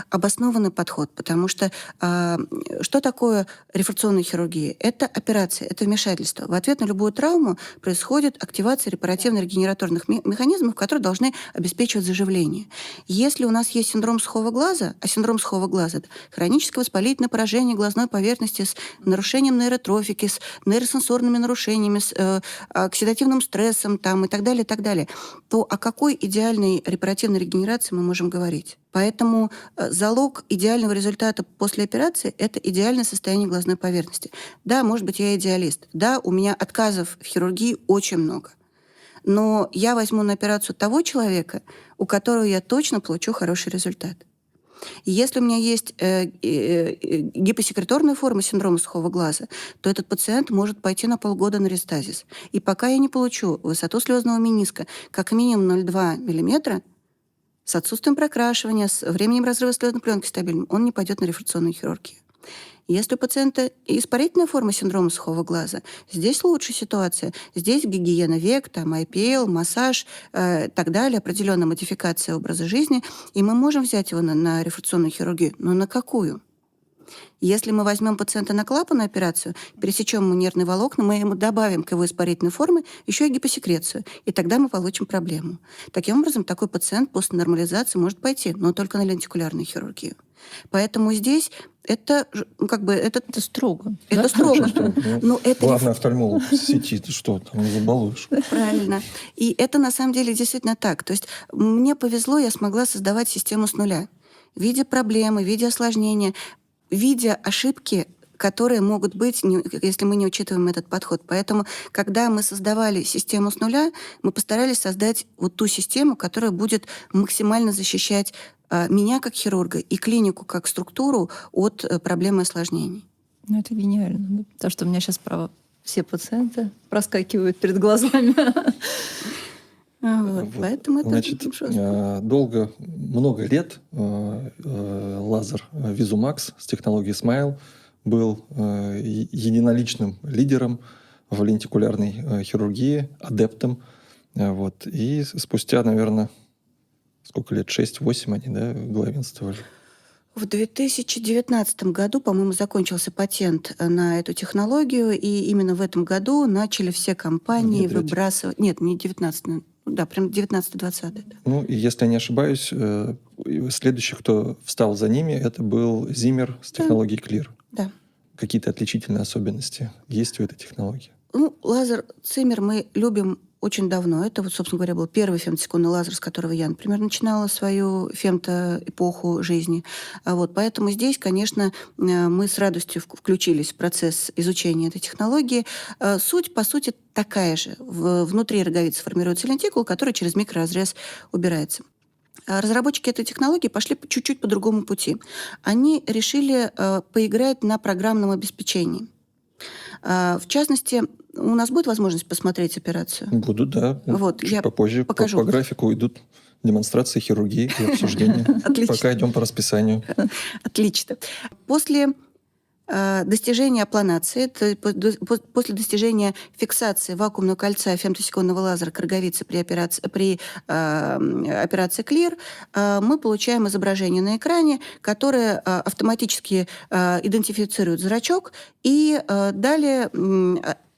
обоснованный подход, потому что что такое рефракционная хирургия? Это операция, это вмешательство. В ответ на любую травму происходит активация репаративно-регенераторных механизмов, которые должны обеспечивать заживление. Если у нас есть синдром сухого глаза, а синдром сухого глаза — это хроническое воспалительное поражение глазной поверхности с нарушением нейротрофики, с нейросенсорными нарушениями, с оксидативным стрессом и так далее, то о какой идеальной репаративной регенерации мы можем говорить? Поэтому залог идеального результата после операции — это идеальное состояние глазной поверхности. Да, может быть, я идеалист. Да, у меня отказов в хирургии очень много. Но я возьму на операцию того человека, у которого я точно получу хороший результат. И если у меня есть гипосекреторная форма синдрома сухого глаза, то этот пациент может пойти на полгода на рестазис. И пока я не получу высоту слезного мениска как минимум 0,2 мм, с отсутствием прокрашивания, с временем разрыва слезной пленки стабильным, он не пойдет на рефракционную хирургию. Если у пациента испарительная форма синдрома сухого глаза, здесь лучше ситуация. Здесь гигиена век, там IPL, массаж, так далее, определенная модификация образа жизни, и мы можем взять его на рефракционную хирургию. Но на какую? Если мы возьмем пациента на клапанную операцию, пересечем ему нервные волокна, мы ему добавим к его испарительной форме еще и гипосекрецию, и тогда мы получим проблему. Таким образом, такой пациент после нормализации может пойти, но только на лентикулярную хирургию. Поэтому здесь это Это строго. Это да? строго. Но это Главный офтальмолог в сети, ты что, там не забалуешь? правильно. И это на самом деле действительно так. То есть мне повезло, я смогла создавать систему с нуля. Видя проблемы, видя осложнения, видя ошибки, которые могут быть, если мы не учитываем этот подход. Поэтому, когда мы создавали систему с нуля, мы постарались создать вот ту систему, которая будет максимально защищать меня как хирурга и клинику как структуру от проблем и осложнений. Ну, это гениально. Да? Потому что у меня сейчас, право, все пациенты проскакивают перед глазами. Вот, поэтому это Значит, жестко. много лет лазер Visumax с технологией Smile был единоличным лидером в лентикулярной хирургии, адептом. Вот. И спустя, наверное, сколько лет, 6-8 они, да, главенствовали. В 2019 году, по-моему, закончился патент на эту технологию, и именно в этом году начали все компании выбрасывать... Нет, не 19, да, прям 19-20. Да. Ну, и если я не ошибаюсь, следующий, кто встал за ними, это был Zimmer с технологией Clear. Да. Какие-то отличительные особенности есть у этой технологии? Ну, лазер Zimmer мы любим очень давно. Это, вот, собственно говоря, был первый фемтосекундный лазер, с которого я, например, начинала свою фемто-эпоху жизни. Вот, поэтому здесь, конечно, мы с радостью включились в процесс изучения этой технологии. Суть, по сути, такая же. Внутри роговицы формируется лентикул, который через микроразрез убирается. Разработчики этой технологии пошли чуть-чуть по другому пути. Они решили поиграть на программном обеспечении. В частности, у нас будет возможность посмотреть операцию? Будут, да. Вот, чуть я попозже. покажу. По графику идут демонстрации хирургии и обсуждения. Отлично. Пока идем по расписанию. Отлично. После достижения апланации, после достижения фиксации вакуумного кольца фемтосекундного лазера к роговице при операции Clear, мы получаем изображение на экране, которое автоматически идентифицирует зрачок, и далее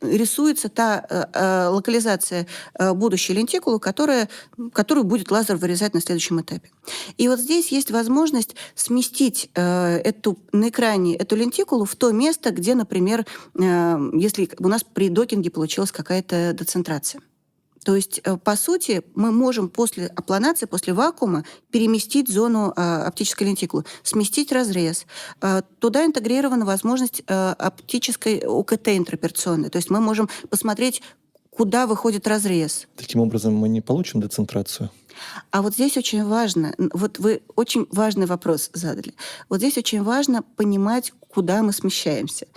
рисуется та локализация будущей лентикулы, которую будет лазер вырезать на следующем этапе. И вот здесь есть возможность сместить на экране эту лентикулу в то место, где, например, если у нас при докинге получилась какая-то децентрация. То есть, по сути, мы можем после апланации, после вакуума переместить зону оптической лентикулы, сместить разрез. Туда интегрирована возможность оптической ОКТ интраоперационной. То есть мы можем посмотреть, куда выходит разрез. Таким образом, мы не получим децентрацию. А вот здесь очень важно, вот вы очень важный вопрос задали. Вот здесь очень важно понимать, куда мы смещаемся.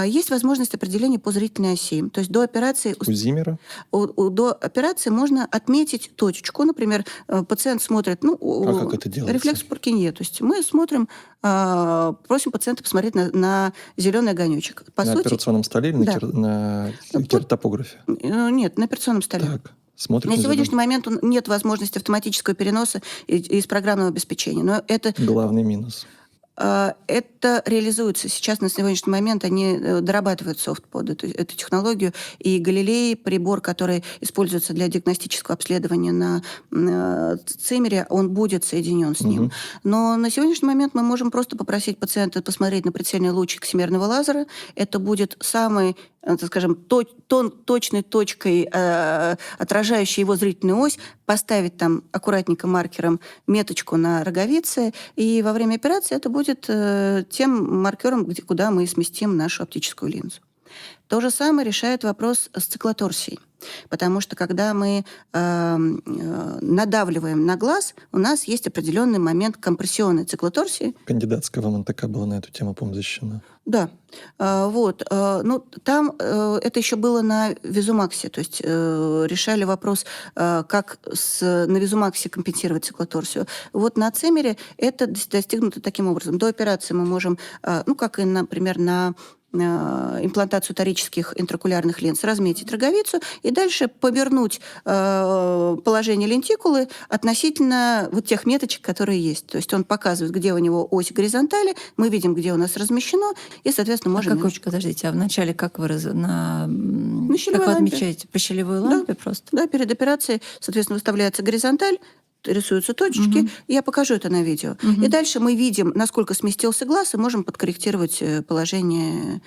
Есть возможность определения по зрительной оси. То есть до операции... У Зиммера? До операции можно отметить точечку. Например, пациент смотрит... как это делается? Рефлекс Пуркинье. То есть мы смотрим, просим пациента посмотреть на зеленый огонечек. По на сути, операционном столе или да. на кертопографе? Нет, на операционном столе. Так. Смотрим на сегодняшний момент нет возможности автоматического переноса из программного обеспечения. Но это... Главный минус. Это реализуется. Сейчас, на сегодняшний момент, они дорабатывают софт под эту технологию. И Галилей, прибор, который используется для диагностического обследования на Циммере, он будет соединен с ним. Но на сегодняшний момент мы можем просто попросить пациента посмотреть на прицельный луч ксимерного лазера. Это будет самый, так скажем, точной точкой, отражающей его зрительную ось, поставить там аккуратненько маркером меточку на роговице, и во время операции это будет тем маркером, куда мы сместим нашу оптическую линзу. То же самое решает вопрос с циклоторсией. Потому что когда мы надавливаем на глаз, у нас есть определенный момент компрессионной циклоторсии. Кандидатская в МНТК была на эту тему, по-моему, защищена. Да. Ну, там это еще было на Визумаксе, то есть решали вопрос, как на Визумаксе компенсировать циклоторсию. Вот на Цимере это достигнуто таким образом. До операции мы можем, ну, как и, например, на имплантацию торических интракулярных линз, разметить роговицу и дальше повернуть положение лентикулы относительно вот тех меточек, которые есть. То есть он показывает, где у него ось горизонтали, мы видим, где у нас размещено, и, соответственно, можем... Подождите, а вначале как вы, как щелевой вы лампе. отмечаете? По щелевой лампе просто? Да, перед операцией, соответственно, выставляется горизонталь, рисуются точечки, я покажу это на видео. И дальше мы видим, насколько сместился глаз, и можем подкорректировать положение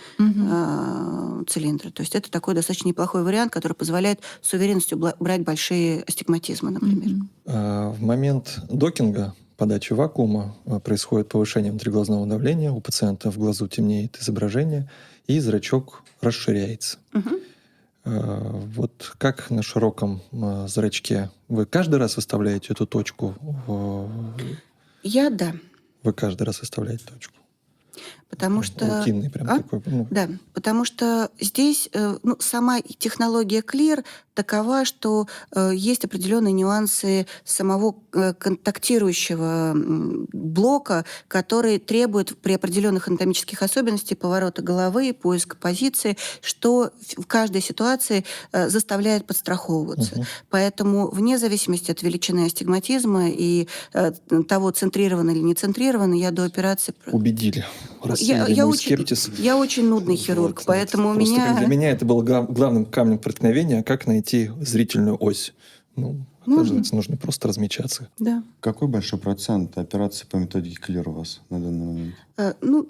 цилиндра. То есть это такой достаточно неплохой вариант, который позволяет с уверенностью брать большие астигматизмы, например. В момент докинга, подачи вакуума, происходит повышение внутриглазного давления, у пациента в глазу темнеет изображение, и зрачок расширяется. Вот как на широком зрачке? Вы каждый раз выставляете эту точку? Да. Вы каждый раз выставляете точку? Потому что... Рутинный прям такой. Да, потому что здесь сама технология Clear такова, что есть определенные нюансы самого контактирующего блока, который требует при определенных анатомических особенностях поворота головы, поиска позиции, что в каждой ситуации заставляет подстраховываться. Поэтому вне зависимости от величины астигматизма и того, центрировано или не центрировано, я до операции... Убедили. Я очень нудный хирург, поэтому у Просто меня... для меня это было главным камнем преткновения, как найти зрительную ось. Оказывается, нужно просто размечаться. Да. Какой большой процент операций по методике Clear у вас на данный момент?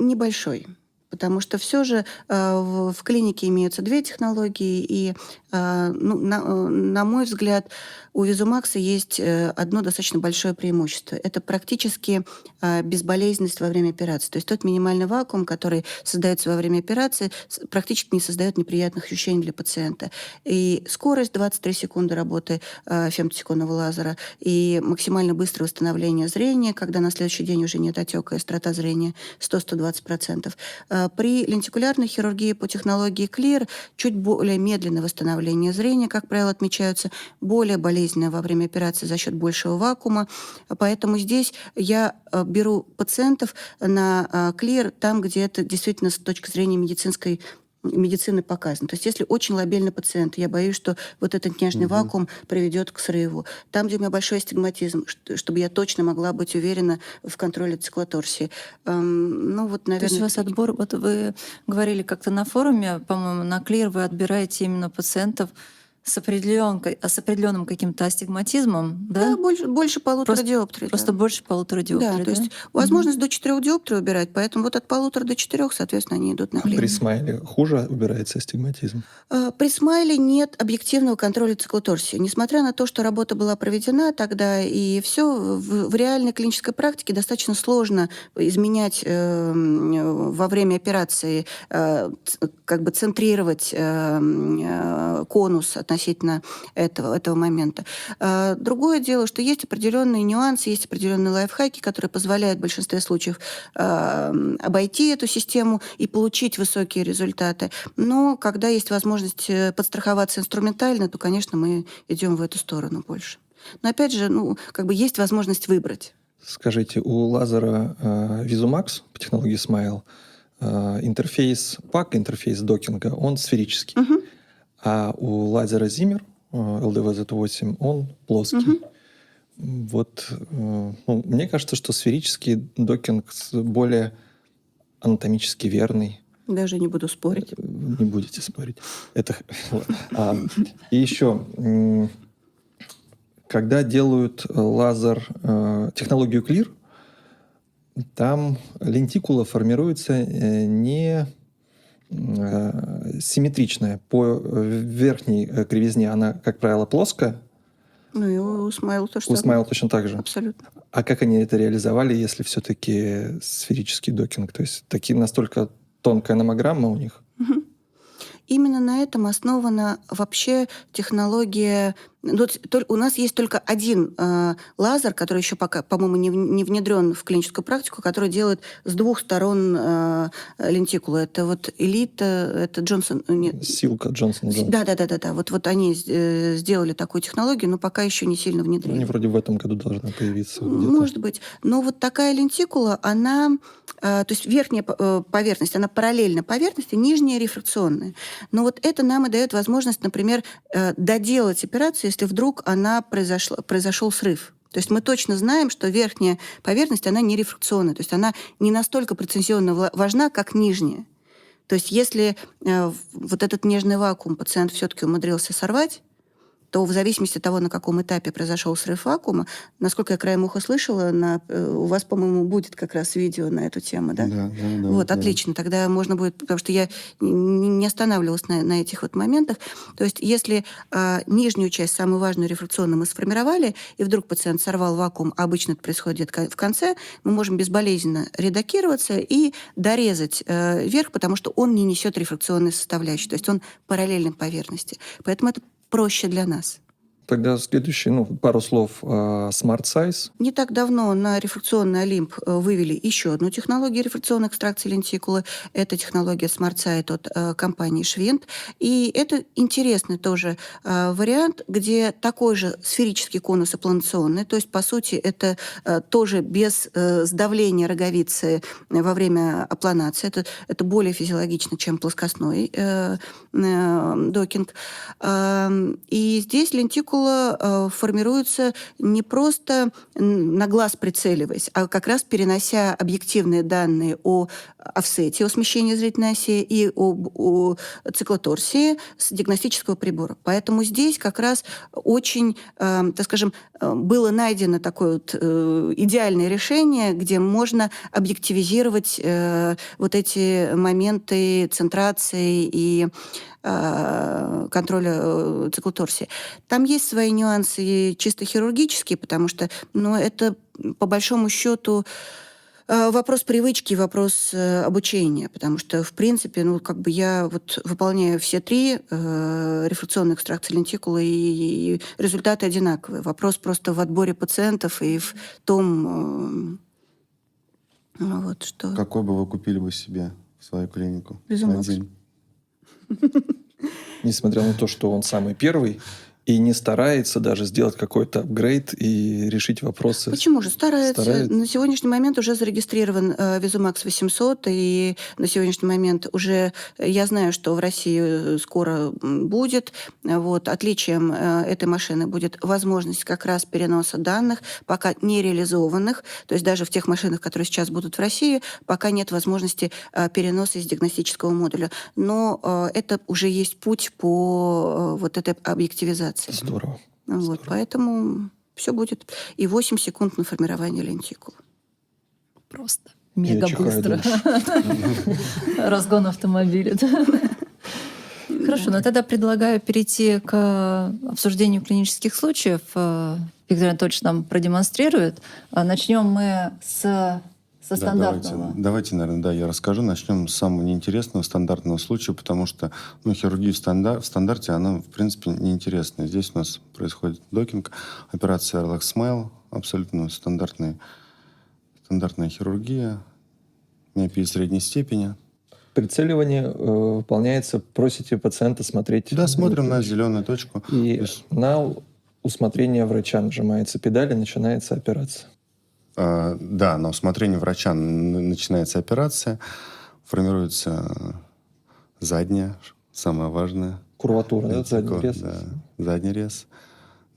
Небольшой. Потому что все же в клинике имеются две технологии, и, на мой взгляд, у Визумакса есть одно достаточно большое преимущество. Это практически безболезненность во время операции. То есть тот минимальный вакуум, который создается во время операции, практически не создает неприятных ощущений для пациента. И скорость 23 секунды работы фемтосекундного лазера, и максимально быстрое восстановление зрения, когда на следующий день уже нет отека и острота зрения 100-120%. При лентикулярной хирургии по технологии Clear чуть более медленное восстановление зрения, как правило, отмечаются, более болезненное во время операции за счет большего вакуума. Поэтому здесь я беру пациентов на Clear там, где это действительно с точки зрения медицины показано. То есть если очень лобильный пациент, я боюсь, что вот этот нежный вакуум приведет к срыву. Там, где у меня большой астигматизм, чтобы я точно могла быть уверена в контроле циклоторсии. Наверное... То есть у вас отбор... Вот вы говорили как-то на форуме, по-моему, на Clear вы отбираете именно пациентов с определенным каким-то астигматизмом, да? Да, больше полутора диоптрий. Просто больше полутора диоптрий, да? То есть возможность до 4 диоптрий убирать, поэтому вот от 1,5 до 4, соответственно, они идут на Clear. При смайле хуже убирается астигматизм? При смайле нет объективного контроля циклоторсии. Несмотря на то, что работа была проведена тогда, и все в реальной клинической практике достаточно сложно изменять во время операции, как бы центрировать конус относительно этого момента. Другое дело, что есть определенные нюансы, есть определенные лайфхаки, которые позволяют в большинстве случаев обойти эту систему и получить высокие результаты. Но когда есть возможность подстраховаться инструментально, то, конечно, мы идем в эту сторону больше. Но опять же, есть возможность выбрать. Скажите, у лазера Visumax по технологии Smile интерфейс PAC, интерфейс докинга, он сферический. А у лазера Zimmer LDV-Z8 он плоский. Мне кажется, что сферический докинг более анатомически верный. Даже не буду спорить. Не будете спорить. И еще, когда делают технологию Clear, там лентикула формируется не симметричная. По верхней кривизне она, как правило, плоская. И у Smile тоже. У Smile точно так же. Абсолютно. А как они это реализовали, если все-таки сферический докинг? То есть настолько тонкая номограмма у них? именно на этом основана вообще технология. У нас есть только один лазер, который еще пока, по-моему, не внедрен в клиническую практику, который делает с двух сторон лентикулу. Это вот Элита, это Джонсон... Силка Джонсон. Да. Вот они сделали такую технологию, но пока еще не сильно внедрили. Они вроде в этом году должны появиться. Может быть. Но вот такая лентикула, она... То есть верхняя поверхность, она параллельна поверхности, нижняя рефракционная. Но вот это нам и дает возможность, например, доделать операцию, если вдруг произошел срыв. То есть мы точно знаем, что верхняя поверхность, она не рефракционная, то есть она не настолько прецизионно важна, как нижняя. То есть если вот этот нежный вакуум пациент все-таки умудрился сорвать, то в зависимости от того, на каком этапе произошел срыв вакуума, насколько я краем уха слышала, у вас, по-моему, будет как раз видео на эту тему, да? Да. Вот, отлично. Тогда можно будет, потому что я не останавливалась на этих вот моментах. То есть если нижнюю часть, самую важную рефракционную, мы сформировали, и вдруг пациент сорвал вакуум, а обычно это происходит в конце, мы можем безболезненно редокироваться и дорезать верх, потому что он не несет рефракционной составляющей, то есть он параллелен поверхности. Поэтому это проще для нас. Тогда следующий, пару слов о Smart Size. Не так давно на рефракционный Олимп вывели еще одну технологию рефракционной экстракции лентикулы. Это технология SmartSight от компании Schwind. И это интересный тоже вариант, где такой же сферический конус апланационный, то есть, по сути, это тоже без сдавления роговицы во время апланации. Это более физиологично, чем плоскостной докинг. И здесь лентикула формируется не просто на глаз прицеливаясь, а как раз перенося объективные данные о офсете, о смещении зрительной оси и о циклоторсии с диагностического прибора. Поэтому здесь как раз очень, так скажем, было найдено такое вот идеальное решение, где можно объективизировать вот эти моменты центрации и контроля циклоторсии. Там есть свои нюансы чисто хирургические, потому что это, по большому счету, вопрос привычки, вопрос обучения, потому что, в принципе, я выполняю все три рефракционные экстракции лентикулы, и результаты одинаковые. Вопрос просто в отборе пациентов и в том, что... Какой бы вы купили бы себе в свою клинику? Безумно. Несмотря на то, что он самый первый, и не старается даже сделать какой-то апгрейд и решить вопросы. Почему же? Старается. На сегодняшний момент уже зарегистрирован Визумакс 800, и на сегодняшний момент уже я знаю, что в России скоро будет. Отличием этой машины будет возможность как раз переноса данных, пока не реализованных. То есть даже в тех машинах, которые сейчас будут в России, пока нет возможности переноса из диагностического модуля. Но это уже есть путь по этой объективизации. Здорово. Поэтому все будет. И 8 секунд на формирование лентикул. Просто мега быстро. Разгон автомобиля. Хорошо, но тогда предлагаю перейти к обсуждению клинических случаев. Виктор Анатольевич нам продемонстрирует. Начнем мы со стандартного. Давайте, наверное, я расскажу. Начнем с самого неинтересного стандартного случая, потому что хирургия в стандарте, она, в принципе, неинтересная. Здесь у нас происходит докинг, операция Relax Smile, абсолютно стандартная хирургия, миопия средней степени. Прицеливание выполняется, просите пациента смотреть. Да, смотрим на зеленую точку. И на усмотрение врача нажимается педаль, и начинается операция. Да, на усмотрение врача начинается операция, формируется задняя, самое важное. Курватура, да, задний рез? Да, задний рез.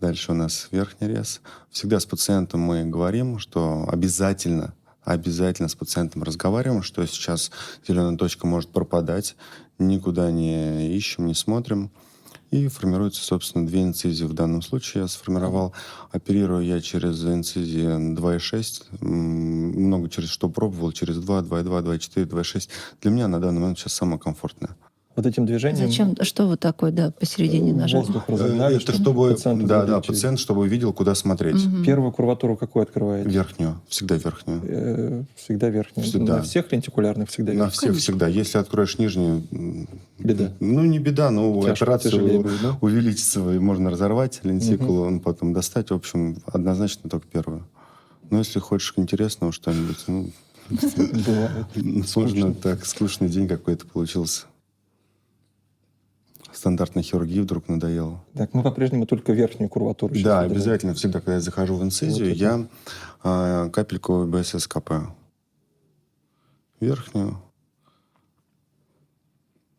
Дальше у нас верхний рез. Всегда с пациентом мы говорим, что обязательно с пациентом разговариваем, что сейчас зеленая точка может пропадать, никуда не ищем, не смотрим. И формируется, собственно, 2 инцизии. В данном случае я сформировал. Оперирую я через инцизии 2,6. Много через что пробовал. Через 2, 2,2, 2,4, 2,6. Для меня на данный момент сейчас самое комфортное. Вот этим движением... Зачем? Что вот такое, посередине нажали? Воздух разогнали, это чтобы пациент, пациент, чтобы видел, куда смотреть. Первую курватуру какую открываете? Верхнюю. Всегда верхнюю. Всегда верхнюю. Всегда. На всех лентикулярных всегда верхнюю? На всех всегда. Если откроешь нижнюю, Беда. Ну, не беда, но Тяжелее операцию будет, да? увеличится, и можно разорвать лентикулу, потом достать. В общем, однозначно только первую. Но если хочешь интересного что-нибудь, ну, Бывает. можно Скучно. так, скучный день какой-то получился. Стандартной хирургии вдруг надоело. Так, мы по-прежнему только верхнюю курватуру. сейчас Да, выдаем. обязательно. Всегда, когда я захожу в инцизию, Вот я капельку БСС капаю. Верхнюю.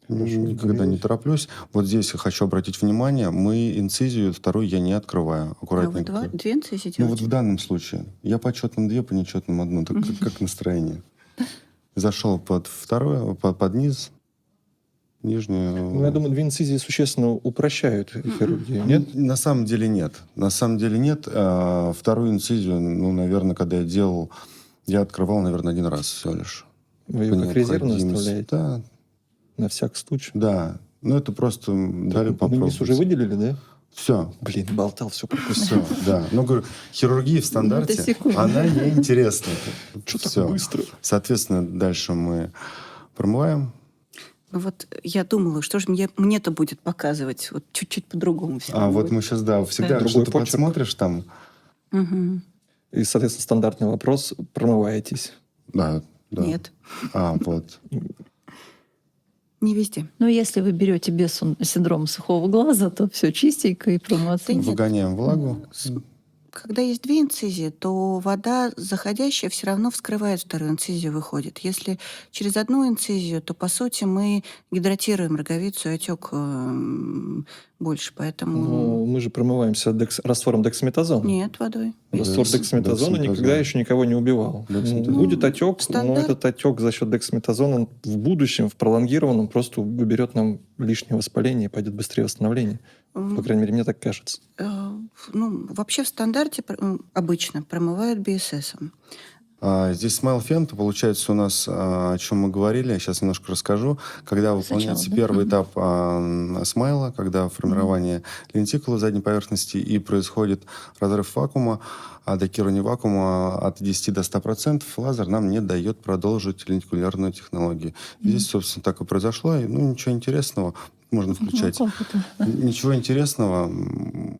Хорошо, Никогда не тороплюсь. Вот здесь я хочу обратить внимание, мы инцизию вторую я не открываю. А вы Аккуратненько. две инцизии Ну вот делаете? в данном случае. Я по четным две, по нечетным одну. Так как настроение. Зашел под второе, под низ, нижнюю. Ну, я думаю, две инцизии существенно упрощают хирургию, нет? На самом деле нет. На самом деле нет. Вторую инцизию, ну, наверное, когда я делал, я открывал, наверное, один раз всего лишь. Вы ее По как резервно необходимости. оставляете? Да, На всякий случай? да. Ну, это просто дали Низ попробовать. уже выделили, да? Все. Блин, болтал, все пропустил. Все, да. Ну, говорю, хирургия в стандарте, секунды. она неинтересна. Что так Всё. быстро? Соответственно, дальше мы промываем. Ну вот я думала, что же мне-то будет показывать, вот чуть-чуть по-другому все. А вот мы сейчас, да, всегда Другой что-то почерк. подсмотришь там. И, соответственно, стандартный вопрос. Промываетесь? Да, да. Нет, Вот. не везде. Ну, если вы берете без синдрома сухого глаза, то все чистенько и промываться. Да нет. Выгоняем влагу. Когда есть две инцизии, то вода, заходящая, все равно вскрывает вторую инцизию, выходит. Если через одну инцизию, то, по сути, мы гидратируем роговицу, и отек больше, поэтому... Ну, мы же промываемся раствором дексаметазона. Нет, водой. Раствор дексаметазона никогда еще никого не убивал. Дексаметазон. Будет отек, но стандарт. этот отек за счет дексаметазона он в будущем, в пролонгированном, просто уберет нам лишнее воспаление и пойдет быстрее восстановление. По крайней мере, мне так кажется. Ну, вообще в стандарте обычно промывают БССом. Здесь смайл фен, то получается у нас, о чем мы говорили, я сейчас немножко расскажу. Когда выполняется да? первый этап смайла, когда формирование лентикулы задней поверхности и происходит разрыв вакуума, докирование вакуума от 10 до 100%, лазер нам не дает продолжить лентикулярную технологию. Здесь, собственно, так и произошло. И, ну, ничего интересного. Можно включать. Ну, как это? Ничего интересного.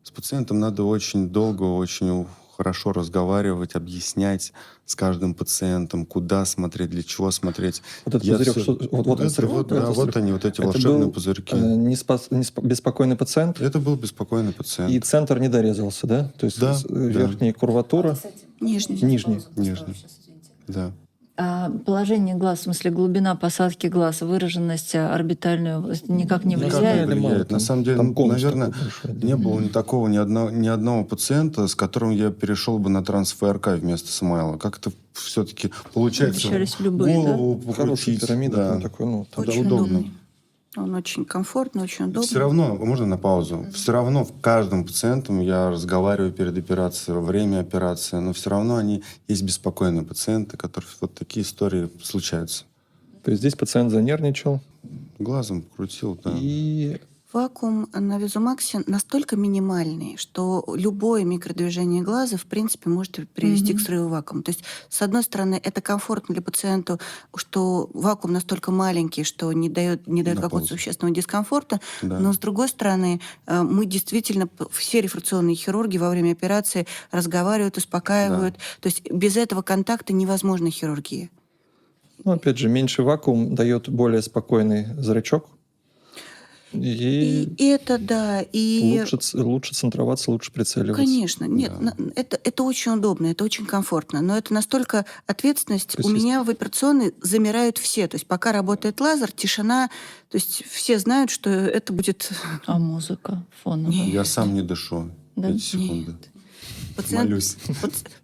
С пациентом надо очень долго, очень хорошо разговаривать, объяснять с каждым пациентом, куда смотреть, для чего смотреть. Вот этот Я пузырек, всё- что- вот он это срыв, вот, это да, вот срыв. они, вот эти Это волшебные был, пузырьки. беспокойный пациент, Это был беспокойный пациент. и центр не дорезался, да? То есть Да, верхняя курватура, Нижний. нижняя. Нежный. Да. А положение глаз, в смысле глубина посадки глаз, выраженность орбитальную никак не Никак не влияет? или мало? влияет. На самом деле, Там конус наверное, такой большой, да. не было ни одного пациента, с которым я перешел бы на трансфРК вместо смайла. Как это все-таки получается? Обращались в любые, да? Голову Хорошая покрутить, пирамида, да. там такой, ну, там Да, Очень удобно. удобный. Он очень комфортный, очень удобный. Все равно, можно на паузу? Все равно в каждом пациентом я разговариваю перед операцией, во время операции, но все равно есть беспокойные пациенты, которые вот такие истории случаются. То есть здесь пациент занервничал, Глазом крутил, да. и Вакуум на Визумаксе настолько минимальный, что любое микродвижение глаза, в принципе, может привести к срыву вакуума. То есть, с одной стороны, это комфортно для пациента, что вакуум настолько маленький, что не дает На какого-то паузу. существенного дискомфорта. Да. Но, с другой стороны, мы действительно, все рефракционные хирурги во время операции разговаривают, успокаивают. То есть, без этого контакта невозможна хирургия. ну, опять же, меньше вакуум дает более спокойный зрачок, и И это, да, и... лучше центроваться, лучше прицеливаться. Конечно, нет, Да. это очень удобно, это очень комфортно, но это настолько ответственность. То есть У меня в операционной замирают все, то есть пока работает лазер, тишина, то есть все знают, что это будет... А музыка фоновая? Я сам не дышу. Да? 5 секунд. Пациент, Молюсь.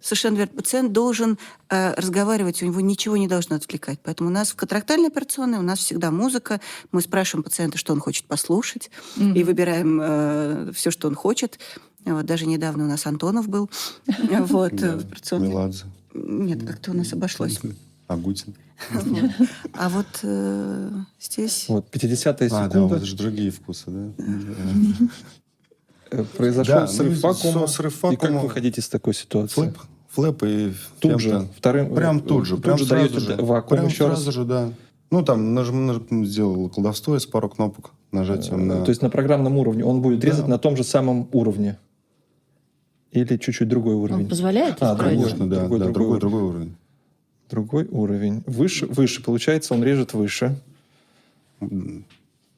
совершенно верно, пациент должен разговаривать, у него ничего не должно отвлекать. Поэтому у нас в контрактальной операционной у нас всегда музыка, мы спрашиваем пациента, что он хочет послушать, и выбираем все, что он хочет. Вот, даже недавно у нас Антонов был вот, в операционной. Меладзе. Нет, как-то у нас обошлось. Агутин. Вот. А вот здесь... Вот, 50-я Да, у секунда, вас же другие вкусы, да? произошел Да, срыв ну, вакуума. срыв И как вакуума. выходить из такой ситуации? Флэп и Тут же, фемтон. вторым, Прям тут же. Прям же сразу даете же. вакуум Прям еще раз. сразу же, да. Ну, там сделал колдовство из пару кнопок нажатием на... То есть на программном уровне он будет резать Да. на том же самом уровне? Или чуть-чуть другой Он уровень? позволяет исправить? Конечно, да, другой уровень. Другой уровень. Выше, получается, он режет выше.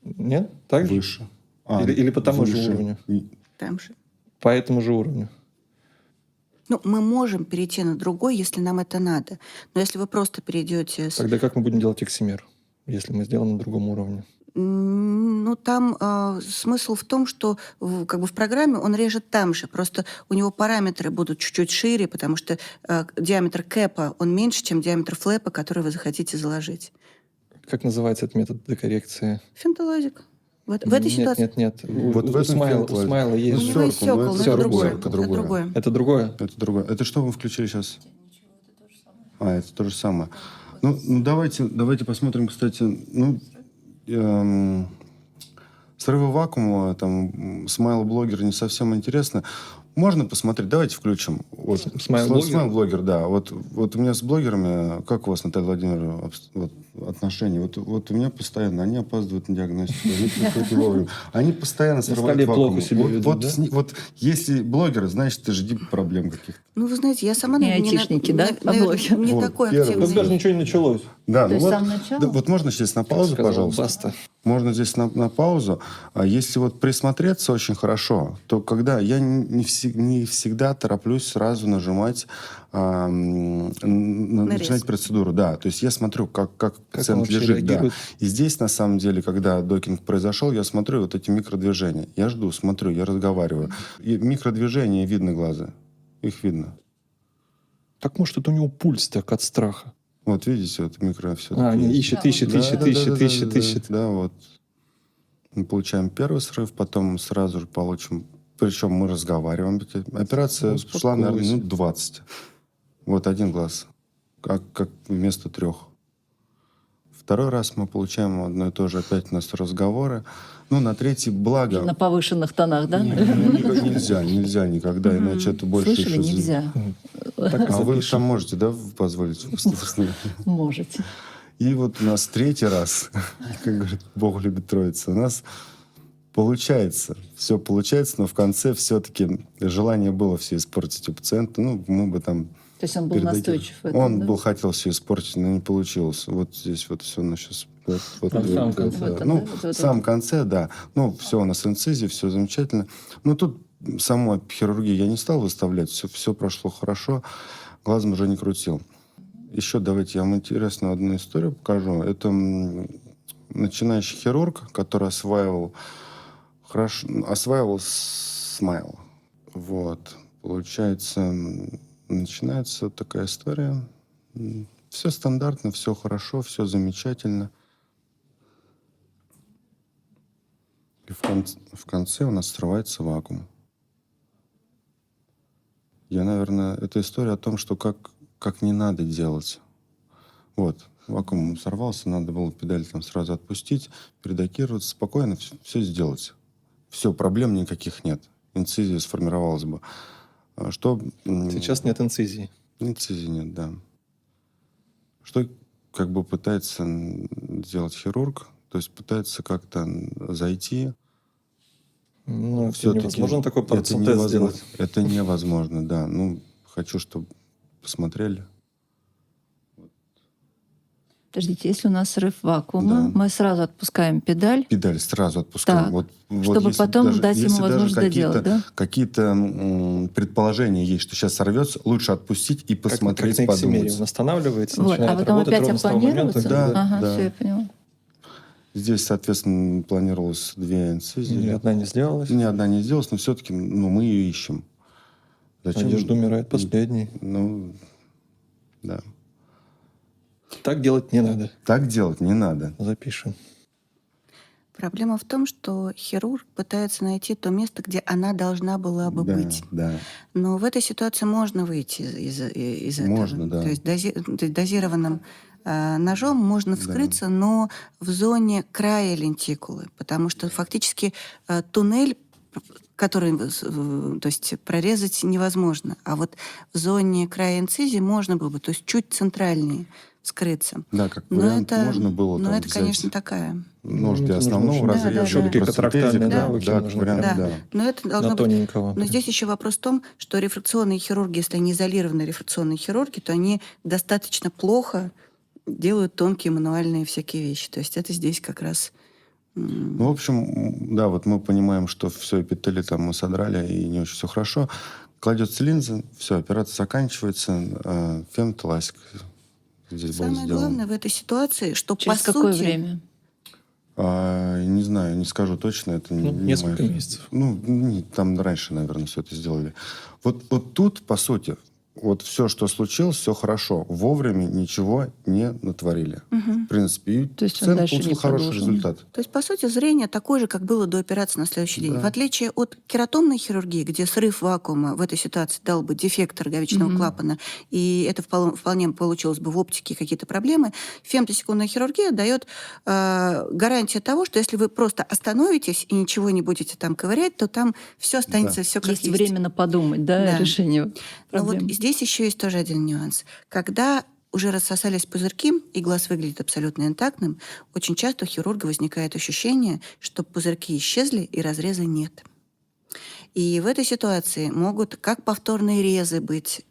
Нет? Так же? Выше. Или по тому же выше. уровню? Там же. По этому же уровню. Ну, мы можем перейти на другой, если нам это надо. Но если вы просто перейдете с... Тогда как мы будем делать XMR, если мы сделаем на другом уровне? Ну, там смысл в том, что как бы в программе он режет там же. Просто у него параметры будут чуть-чуть шире, потому что диаметр кэпа, он меньше, чем диаметр флэпа, который вы захотите заложить. Как называется этот метод декоррекции? Фентолозик. Вот в этой ситуации... Нет. Вот в У этом Смайла У есть него же. есть сёкол, но это другое. Это другое. Это другое? Это другое. Это что вы включили сейчас? Это то же самое. Ну, давайте посмотрим, кстати, срывы вакуума, там, смайл-блогер не совсем интересно. Можно посмотреть? Давайте включим. Вот, Смайл-блогер? Смайл-блогер, да. Вот у меня с блогерами, как у вас, Наталья Владимировна, отношения? Вот у меня постоянно, они опаздывают на диагностику, они приходят не вовремя. Они постоянно срывают столе плохо вакуум. себя ведут, да? Вот если блогеры, значит, ты жди проблем каких-то. Ну, вы знаете, я сама... Не айтишники, да, а блогеры? Не Вот, такой первый. Тут даже активный. ничего не началось. Да, То есть вот, с самого начала? да, вот можно здесь на паузу, Сказал, пожалуйста? баста. Можно здесь на паузу. А если вот присмотреться очень хорошо, то когда я не всегда тороплюсь сразу нажимать, начинать процедуру. Да, то есть я смотрю, как он пациент вообще лежит. Да. реагирует? И здесь, на самом деле, когда докинг произошел, я смотрю вот эти микродвижения. Я жду, смотрю, я разговариваю. И микродвижения видно глаза. Их видно. Так может, это у него пульс так от страха? Вот видите, вот микро все-таки. Не, ищет. Да, вот. Мы получаем первый срыв, потом сразу же получим... Причем мы разговариваем. Операция шла, наверное, минут 20. Вот один глаз. Как вместо 3. Второй раз мы получаем одно и то же. Опять у нас разговоры. На третий, благо... На повышенных тонах, да? Нельзя никогда, иначе это больше... Слышали? Нельзя. А вы там можете, да, позволить? Можете. И вот у нас третий раз, как говорят, Бог любит троица, у нас получается, все получается, но в конце все-таки желание было все испортить у пациента. Мы бы там... То есть он был настойчив в этом, Он да? хотел все испортить, но не получилось. Вот здесь вот все у нас сейчас... В самом конце. В самом конце, да. Все у нас инцизия, все замечательно. Тут саму хирургию я не стал выставлять, все прошло хорошо, глазом уже не крутил. Еще давайте я вам интересную одну историю покажу. Это начинающий хирург, который осваивал смайл. Вот. Получается, начинается такая история. Все стандартно, все хорошо, все замечательно. И в конце у нас срывается вакуум. Это история о том, что как не надо делать. Вот, вакуум сорвался, надо было педаль там сразу отпустить, передокироваться, спокойно все сделать. Все, проблем никаких нет. Инцизия сформировалась бы. Сейчас нет инцизии. Инцизии нет, да. Что пытается сделать хирург? То есть пытается как-то зайти. Все-таки невозможно такой процентез сделать. Это невозможно, да. Хочу, чтобы посмотрели. Подождите, если у нас срыв вакуума, Да. мы сразу отпускаем педаль. Педаль сразу отпускаем. Так, чтобы если потом дать ему если возможность даже доделать, да? какие-то предположения есть, что сейчас сорвется, лучше отпустить и посмотреть, как на XMR подумать. он останавливается, Вот, начинает а потом работать опять ровно с того момента, оппонироваться? Да, Ага, да. все, я поняла. Здесь, соответственно, планировалось 2 инцизии. Ни одна не сделалась. Ни одна не сделалась, но все-таки мы ее ищем. Надежда умирает последней. Да. Так делать не надо. Так делать не надо. Запишем. Проблема в том, что хирург пытается найти то место, где она должна была бы быть. Да. Но в этой ситуации можно выйти из этого. Можно, да. То есть дозированным ножом можно вскрыться, но в зоне края лентикулы, потому что фактически туннель, который, то есть прорезать невозможно, а вот в зоне края инцизии можно было бы, то есть чуть центральнее. скрыться. Да, как Но вариант это, можно было но там это, взять конечно, такая. нож для Нужно основного очень, да, разреза, чёткие просто катарактальные тезик, навыки да, нужны вариант, прям. Да. да. Но это должно На быть. тоненького. Но здесь еще вопрос в том, что рефракционные хирурги, если они изолированные рефракционные хирурги, то они достаточно плохо делают тонкие мануальные всякие вещи. То есть это здесь как раз... Ну, в общем, да, вот мы понимаем, что все эпители там мы содрали, и не очень все хорошо. Кладется линза, все, операция заканчивается, фемтоласик здесь будет Самое сделан. главное в этой ситуации, что Через по какое сути... время? Не знаю, не скажу точно, это Ну, не несколько моя- месяцев. Ну, там раньше, наверное, все это сделали. Вот тут, по сути, вот все, что случилось, все хорошо. Вовремя ничего не натворили. В принципе, и То есть он пациент дальше получил не хороший продолжил. результат. То есть, по сути, зрение такое же, как было до операции на следующий день. Да. В отличие от кератомной хирургии, где срыв вакуума в этой ситуации дал бы дефект роговичного клапана, и это вполне получилось бы в оптике какие-то проблемы, фемтосекундная хирургия дает гарантию того, что если вы просто остановитесь и ничего не будете там ковырять, то там все останется, Да. все как Есть время на подумать, да, Да. решение Но вот проблемы. здесь еще есть тоже один нюанс. Когда уже рассосались пузырьки, и глаз выглядит абсолютно интактным, очень часто у хирурга возникает ощущение, что пузырьки исчезли и разреза нет. И в этой ситуации могут как повторные резы быть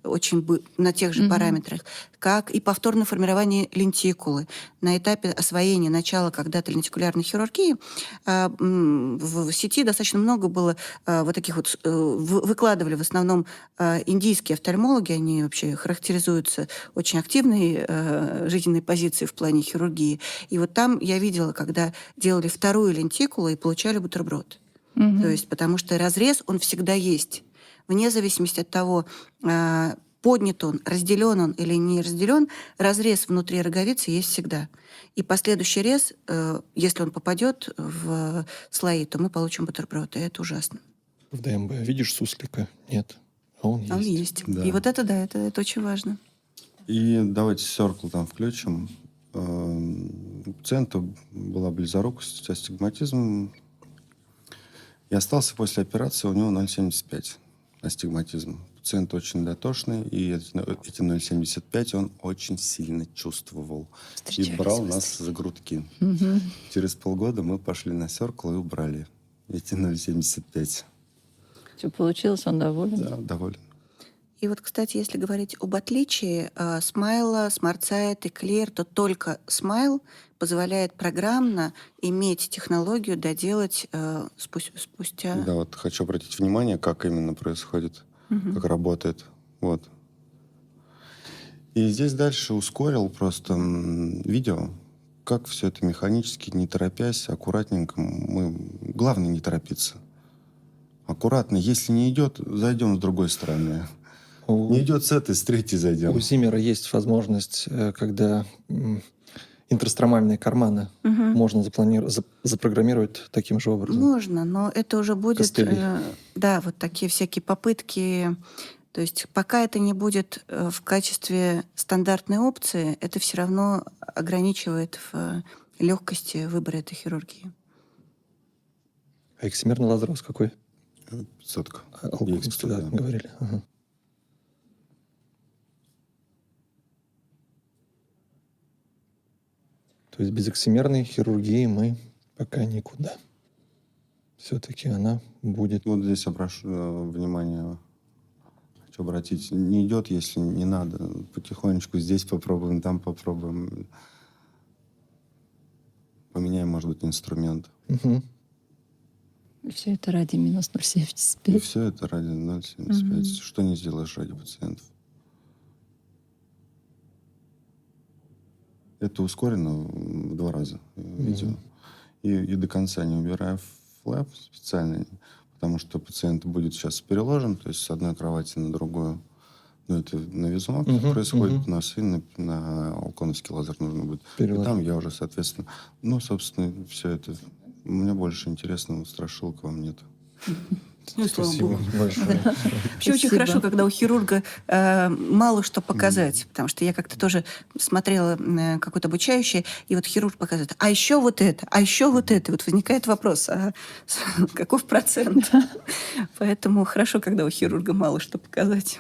на тех же параметрах, как и повторное формирование лентикулы. На этапе освоения начала когда-то лентикулярной хирургии в сети достаточно много было вот таких вот... Выкладывали в основном индийские офтальмологи, они вообще характеризуются очень активной жизненной позицией в плане хирургии. И вот там я видела, когда делали вторую лентикулу и получали бутерброд. То есть, потому что разрез, он всегда есть. Вне зависимости от того, поднят он, разделен он или не разделен, разрез внутри роговицы есть всегда. И последующий рез, если он попадет в слои, то мы получим бутерброд, и это ужасно. В ДМБ видишь суслика? Нет. А он есть. Он есть. Да. И вот это, да, это очень важно. И давайте Circle там включим. У пациента была близорукость, астигматизм. И остался после операции у него 0,75 астигматизм. Пациент очень дотошный, и эти 0,75 он очень сильно чувствовал. И брал нас за грудки. Через полгода мы пошли на Circle и убрали эти 0,75. Все получилось, он доволен. Да, доволен. И вот, кстати, если говорить об отличии Смайла, SmartSight и Clear, то только Smile позволяет программно иметь технологию доделать спустя... Да, вот хочу обратить внимание, как именно происходит, как работает. Вот. И здесь дальше ускорил просто видео, как все это механически, не торопясь, аккуратненько. Главное не торопиться. Аккуратно. Если не идет, зайдем с другой стороны. Не идет с этой, с третьей зайдем. У Зиммера есть возможность, когда интерстромальные карманы можно запрограммировать таким же образом. Можно, но это уже будет... Костыли. Да, вот такие всякие попытки. То есть пока это не будет в качестве стандартной опции, это все равно ограничивает в легкости выбора этой хирургии. А эксимерный лазерос какой? 500. Алкоголь, да, говорили. Ага. То есть без эксимерной хирургии мы пока никуда. Все-таки она будет. Вот здесь обращу внимание, хочу обратить. Не идет, если не надо. Потихонечку здесь попробуем, там попробуем. Поменяем, может быть, инструмент. Угу. И все это ради минус И 0,75. все это ради 0,75. Что не сделаешь ради пациентов? Это ускорено в 2 раза видео. И до конца не убирая флэп специальный, потому что пациент будет сейчас переложен, то есть с одной кровати на другую. Ну, это на визумах происходит, у нас и на Алконовский лазер нужно будет. Перелаз. И там я уже, соответственно... Ну, собственно, все это... Мне больше интересного страшилок вам нет. Ну, слава Спасибо богу. большое. Вообще очень Спасибо. хорошо, когда у хирурга мало что показать, потому что я как-то тоже смотрела какое-то обучающее, и вот хирург показывает, а еще вот это, а еще вот это. Вот возникает вопрос, а каков процент? Поэтому хорошо, когда у хирурга мало что показать.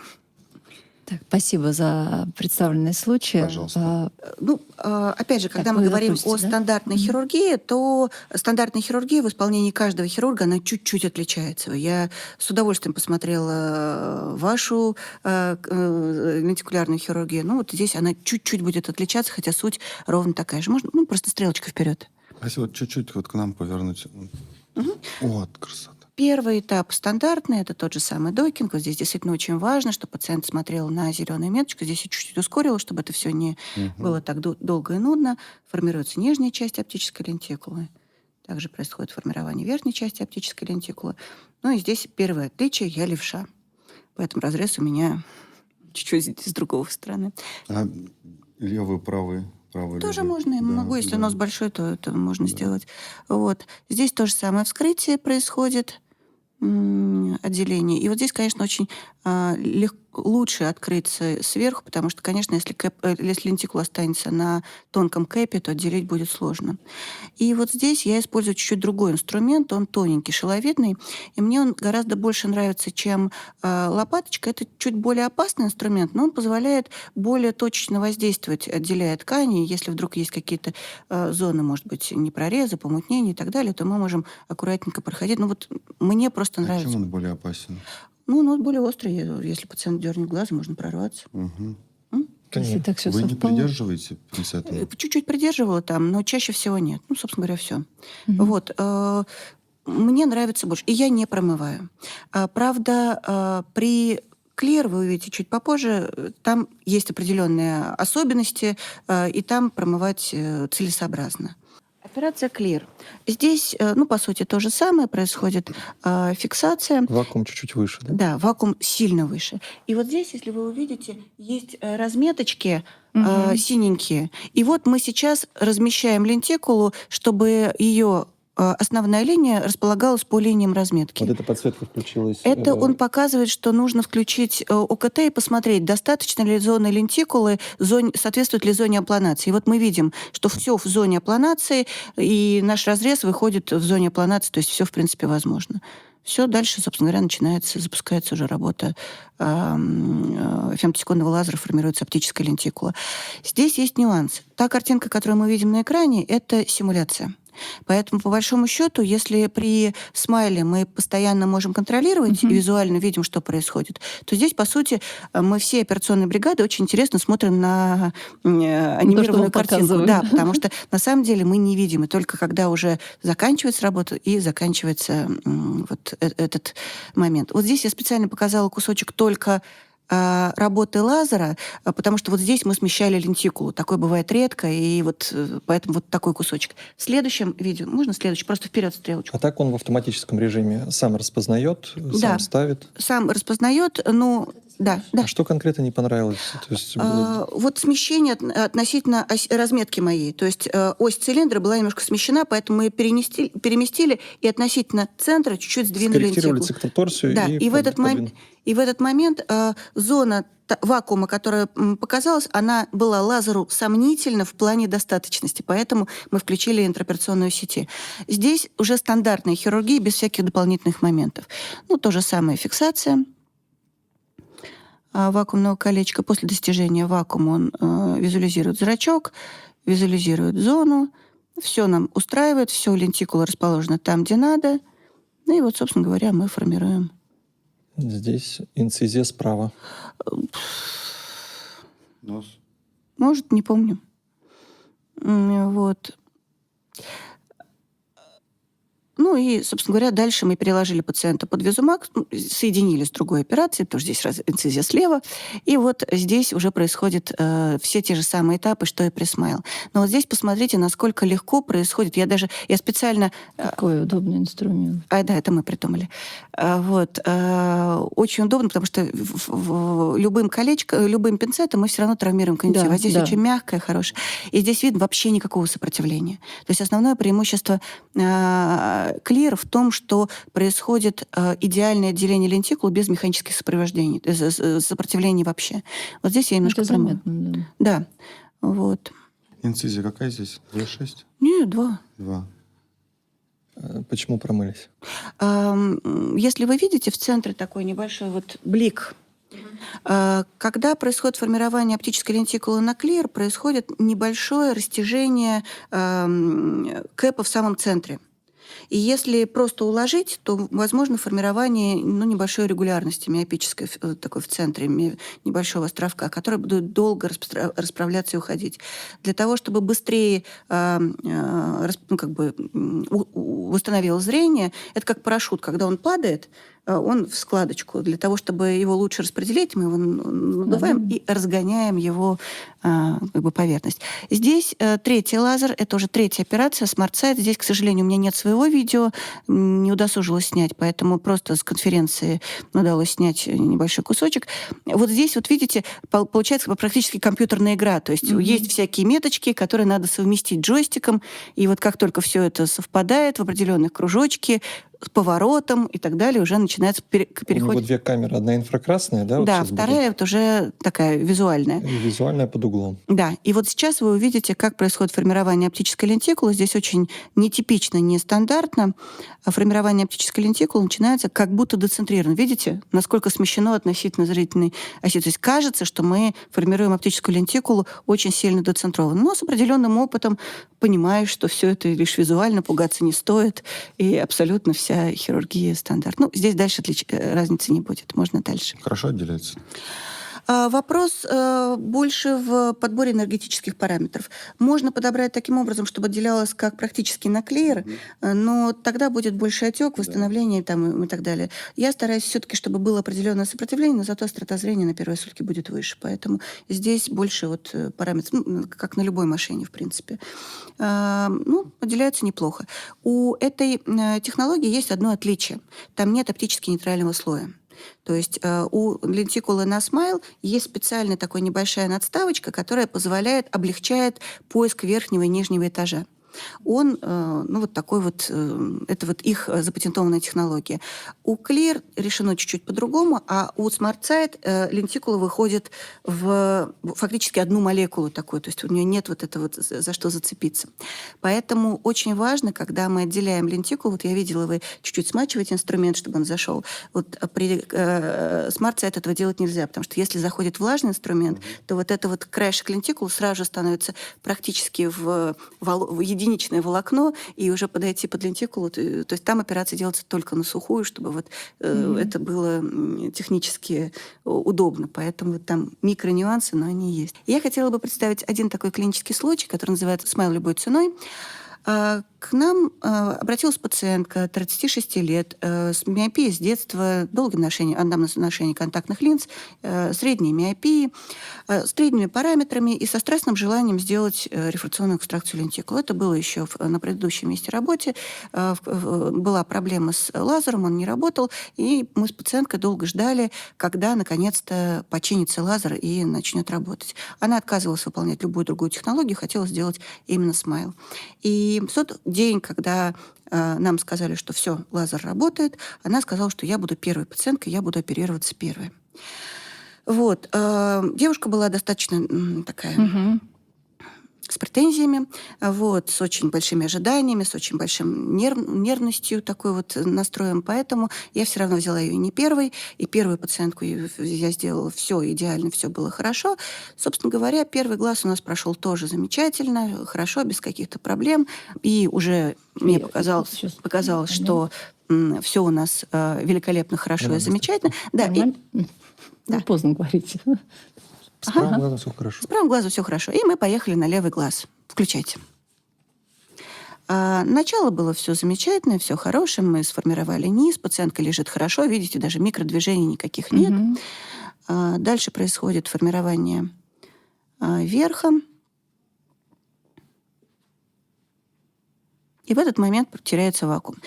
Так, спасибо за представленный случай. Пожалуйста. Ну, опять же, когда Так, мы вы говорим закончите, о да? стандартной Мгм. хирургии, то стандартная хирургия в исполнении каждого хирурга, она чуть-чуть отличается. Я с удовольствием посмотрела вашу лентикулярную хирургию. Ну, вот здесь она чуть-чуть будет отличаться, хотя суть ровно такая же. Можно, ну, просто стрелочка вперед. Если вот чуть-чуть вот к нам повернуть. Вот, красота. Первый этап стандартный, это тот же самый докинг. Вот здесь действительно очень важно, чтобы пациент смотрел на зеленую меточку. Здесь я чуть-чуть ускорила, чтобы это все не было так долго и нудно. Формируется нижняя часть оптической лентикулы. Также происходит формирование верхней части оптической лентикулы. Ну и здесь первое отличие — я левша. Поэтому разрез у меня чуть-чуть с другой стороны. А левый, правый, Тоже левый. можно, я Да, могу, если да. нос большой, то это можно Да. сделать. Вот. Здесь то же самое вскрытие происходит, отделение. И вот здесь, конечно, очень лучше открыться сверху, потому что, конечно, если лентикула останется на тонком кэпе, то отделить будет сложно. И вот здесь я использую чуть-чуть другой инструмент, он тоненький, шиловидный, и мне он гораздо больше нравится, чем лопаточка. Это чуть более опасный инструмент, но он позволяет более точечно воздействовать, отделяя ткани. Если вдруг есть какие-то зоны, может быть, непрорезы, помутнения и так далее, то мы можем аккуратненько проходить. Ну вот мне просто А нравится. чем он более опасен? Ну, нос более острый. Если пациент дернет глазом, можно прорваться. Мгм. Если Конечно. так все Вы не совпало. придерживаете пинцетом? Чуть-чуть придерживала там, но чаще всего нет. Ну, собственно говоря, все. Мгм. Вот. Мне нравится больше. И я не промываю. Правда, при Clear, вы увидите чуть попозже, там есть определенные особенности, и там промывать целесообразно. Операция Clear. Здесь, ну, по сути, то же самое. Происходит фиксация. Вакуум чуть-чуть выше, да? Да, вакуум сильно выше. И вот здесь, если вы увидите, есть разметочки Мгм. синенькие. И вот мы сейчас размещаем лентикулу, чтобы ее основная линия располагалась по линиям разметки. Вот эта подсветка включилась. Это он показывает, что нужно включить ОКТ и посмотреть, достаточно ли зоны лентикулы, соответствует ли зоне апланации. И вот мы видим, что все в зоне апланации, и наш разрез выходит в зоне апланации, то есть все, в принципе, возможно. Все, дальше, собственно говоря, запускается уже работа фемтосекундного лазера, формируется оптическая лентикула. Здесь есть нюанс. Та картинка, которую мы видим на экране, это симуляция. Поэтому, по большому счету, если при смайле мы постоянно можем контролировать и визуально видим, что происходит, то здесь, по сути, мы все операционные бригады очень интересно смотрим на анимированную картинку. показывают. Да, потому что на самом деле мы не видим. И только когда уже заканчивается работа и заканчивается вот этот момент. Вот здесь я специально показала кусочек только работы лазера, потому что вот здесь мы смещали лентикулу. Такое бывает редко, и вот поэтому вот такой кусочек. В следующем видео, можно следующий, просто вперед стрелочку. А так он в автоматическом режиме сам распознает, Да. сам ставит. Сам распознает, ну, да. А что конкретно не понравилось? То есть, Вот смещение относительно разметки моей. То есть ось цилиндра была немножко смещена, поэтому мы переместили и относительно центра чуть-чуть сдвинули скорректировали лентикулу. цикл-торсию Да, и в этот подвинули. момент зона вакуума, которая показалась, она была лазеру сомнительна в плане достаточности, поэтому мы включили интраоперационную сети. Здесь уже стандартная хирургия без всяких дополнительных моментов. Ну, то же самое фиксация вакуумного колечка. После достижения вакуума он визуализирует зрачок, визуализирует зону. Все нам устраивает, все лентикула расположена там, где надо. Ну и вот, собственно говоря, мы формируем. Здесь инцизия справа. Нос. Может, не помню. Вот. Ну и, собственно говоря, дальше мы переложили пациента под визумак, соединили с другой операцией, потому что здесь инцизия слева. И вот здесь уже происходят все те же самые этапы, что и при смайл. Но вот здесь посмотрите, насколько легко происходит. Я специально... Какой удобный инструмент. Да, это мы придумали. Вот. Очень удобно, потому что любым пинцетом мы все равно травмируем конъюнктив. Да, А здесь да. очень мягкое, хорошее. И здесь видно вообще никакого сопротивления. То есть основное преимущество Clear в том, что происходит идеальное отделение лентикул без механических сопротивлений вообще. Вот здесь я немножко Это заметно, да. Да. Вот. Инцизия какая здесь? 2,6? Нет, 2. 2. Почему промылись? Если вы видите, в центре такой небольшой вот блик. Когда происходит формирование оптической лентикулы на клир, происходит небольшое растяжение кэпа в самом центре. И если просто уложить, то возможно формирование небольшой регулярности миопической такой в центре небольшого островка, который будет долго расправляться и уходить. Для того, чтобы быстрее восстановилось зрение, это как парашют, когда он падает, он в складочку. Для того, чтобы его лучше распределить, мы его надуваем и разгоняем его поверхность. Здесь третий лазер, это уже третья операция, Smart Sight. Здесь, к сожалению, у меня нет своего видео, не удосужилась снять, поэтому просто с конференции удалось снять небольшой кусочек. Вот здесь, вот видите, получается практически компьютерная игра. То есть есть всякие меточки, которые надо совместить джойстиком, и вот как только все это совпадает в определенных кружочки, с поворотом и так далее, уже начинается переход. У него две камеры. Одна инфракрасная, да? Да, вторая вот уже такая визуальная. И визуальная под углом. Да, и вот сейчас вы увидите, как происходит формирование оптической лентикулы. Здесь очень нетипично, нестандартно. Формирование оптической лентикулы начинается как будто децентрированно. Видите, насколько смещено относительно зрительной оси. То есть кажется, что мы формируем оптическую лентикулу очень сильно децентрованно. Но с определенным опытом понимаешь, что все это лишь визуально, пугаться не стоит, и абсолютно вся хирургия стандарт. Здесь дальше разницы не будет. Можно дальше. Хорошо отделяется? Вопрос больше в подборе энергетических параметров. Можно подобрать таким образом, чтобы отделялось как практически на клеер, но тогда будет больше отек, восстановление и так далее. Я стараюсь все-таки, чтобы было определенное сопротивление, но зато острота зрения на первые сутки будет выше. Поэтому здесь больше параметров, как на любой машине, в принципе. Отделяется неплохо. У этой технологии есть одно отличие. Там нет оптически нейтрального слоя. То есть у лентикулы на Smile есть специальная такая небольшая надставочка, которая облегчает поиск верхнего и нижнего этажа. Он, это их запатентованная технология. У Clear решено чуть-чуть по-другому, а у Smart Sight лентикула выходит в фактически одну молекулу такую, то есть у нее нет за что зацепиться. Поэтому очень важно, когда мы отделяем лентикулу, я видела, вы чуть-чуть смачиваете инструмент, чтобы он зашел. При Smart Sight этого делать нельзя, потому что если заходит влажный инструмент, то краешек лентикулы сразу же становится практически в единичное волокно, и уже подойти под лентикулу, то есть там операция делается только на сухую, чтобы это было технически удобно. Поэтому там микронюансы, но они есть. Я хотела бы представить один такой клинический случай, который называется «Смайл любой ценой». К нам обратилась пациентка 36 лет с миопией с детства, долгим ношением контактных линз, средней миопии, с средними параметрами и со страстным желанием сделать рефракционную экстракцию лентикул. Это было еще на предыдущем месте работы. Была проблема с лазером, он не работал, и мы с пациенткой долго ждали, когда наконец-то починится лазер и начнет работать. Она отказывалась выполнять любую другую технологию, хотела сделать именно Smile. И в тот день, когда нам сказали, что все, лазер работает, она сказала, что я буду первой пациенткой, я буду оперироваться первой. Девушка была достаточно такая... с претензиями, с очень большими ожиданиями, с очень большим нервностью, такой настроем. Поэтому я все равно взяла ее не первой, и первую пациентку я сделала все идеально, все было хорошо. Собственно говоря, первый глаз у нас прошел тоже замечательно, хорошо, без каких-то проблем. И уже мне показалось, что все у нас великолепно, хорошо и замечательно. Да, Поздно говорите. С правым глазом все хорошо. С правым глазом все хорошо. И мы поехали на левый глаз. Включайте. Начало было все замечательное, все хорошее. Мы сформировали низ, пациентка лежит хорошо. Видите, даже микродвижений никаких нет. Дальше происходит формирование верха. И в этот момент теряется вакуум.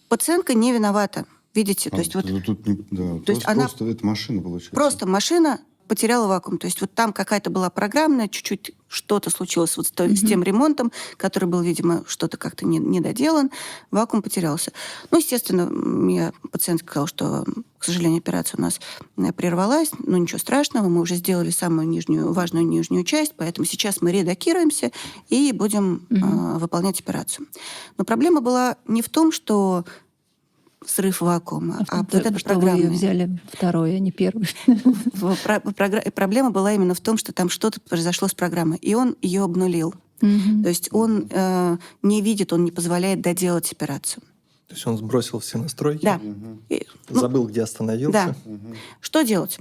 Пациентка не виновата. Видите? То есть просто это машина получается. Просто машина потеряла вакуум. То есть там какая-то была программная, чуть-чуть что-то случилось с тем ремонтом, который был, видимо, что-то как-то недоделан, вакуум потерялся. Естественно, мне пациент сказал, что, к сожалению, операция у нас прервалась, но ничего страшного, мы уже сделали самую важную нижнюю часть, поэтому сейчас мы редокируемся и будем выполнять операцию. Но проблема была не в том, что срыв вакуума. А вот Что это вы ее программное. взяли второй, а не первый. Проблема была именно в том, что там что-то произошло с программой, и он ее обнулил. Мгм. То есть он не видит, он не позволяет доделать операцию. То есть он сбросил все настройки, Да. И, ну, забыл, где остановился. да. Что делать?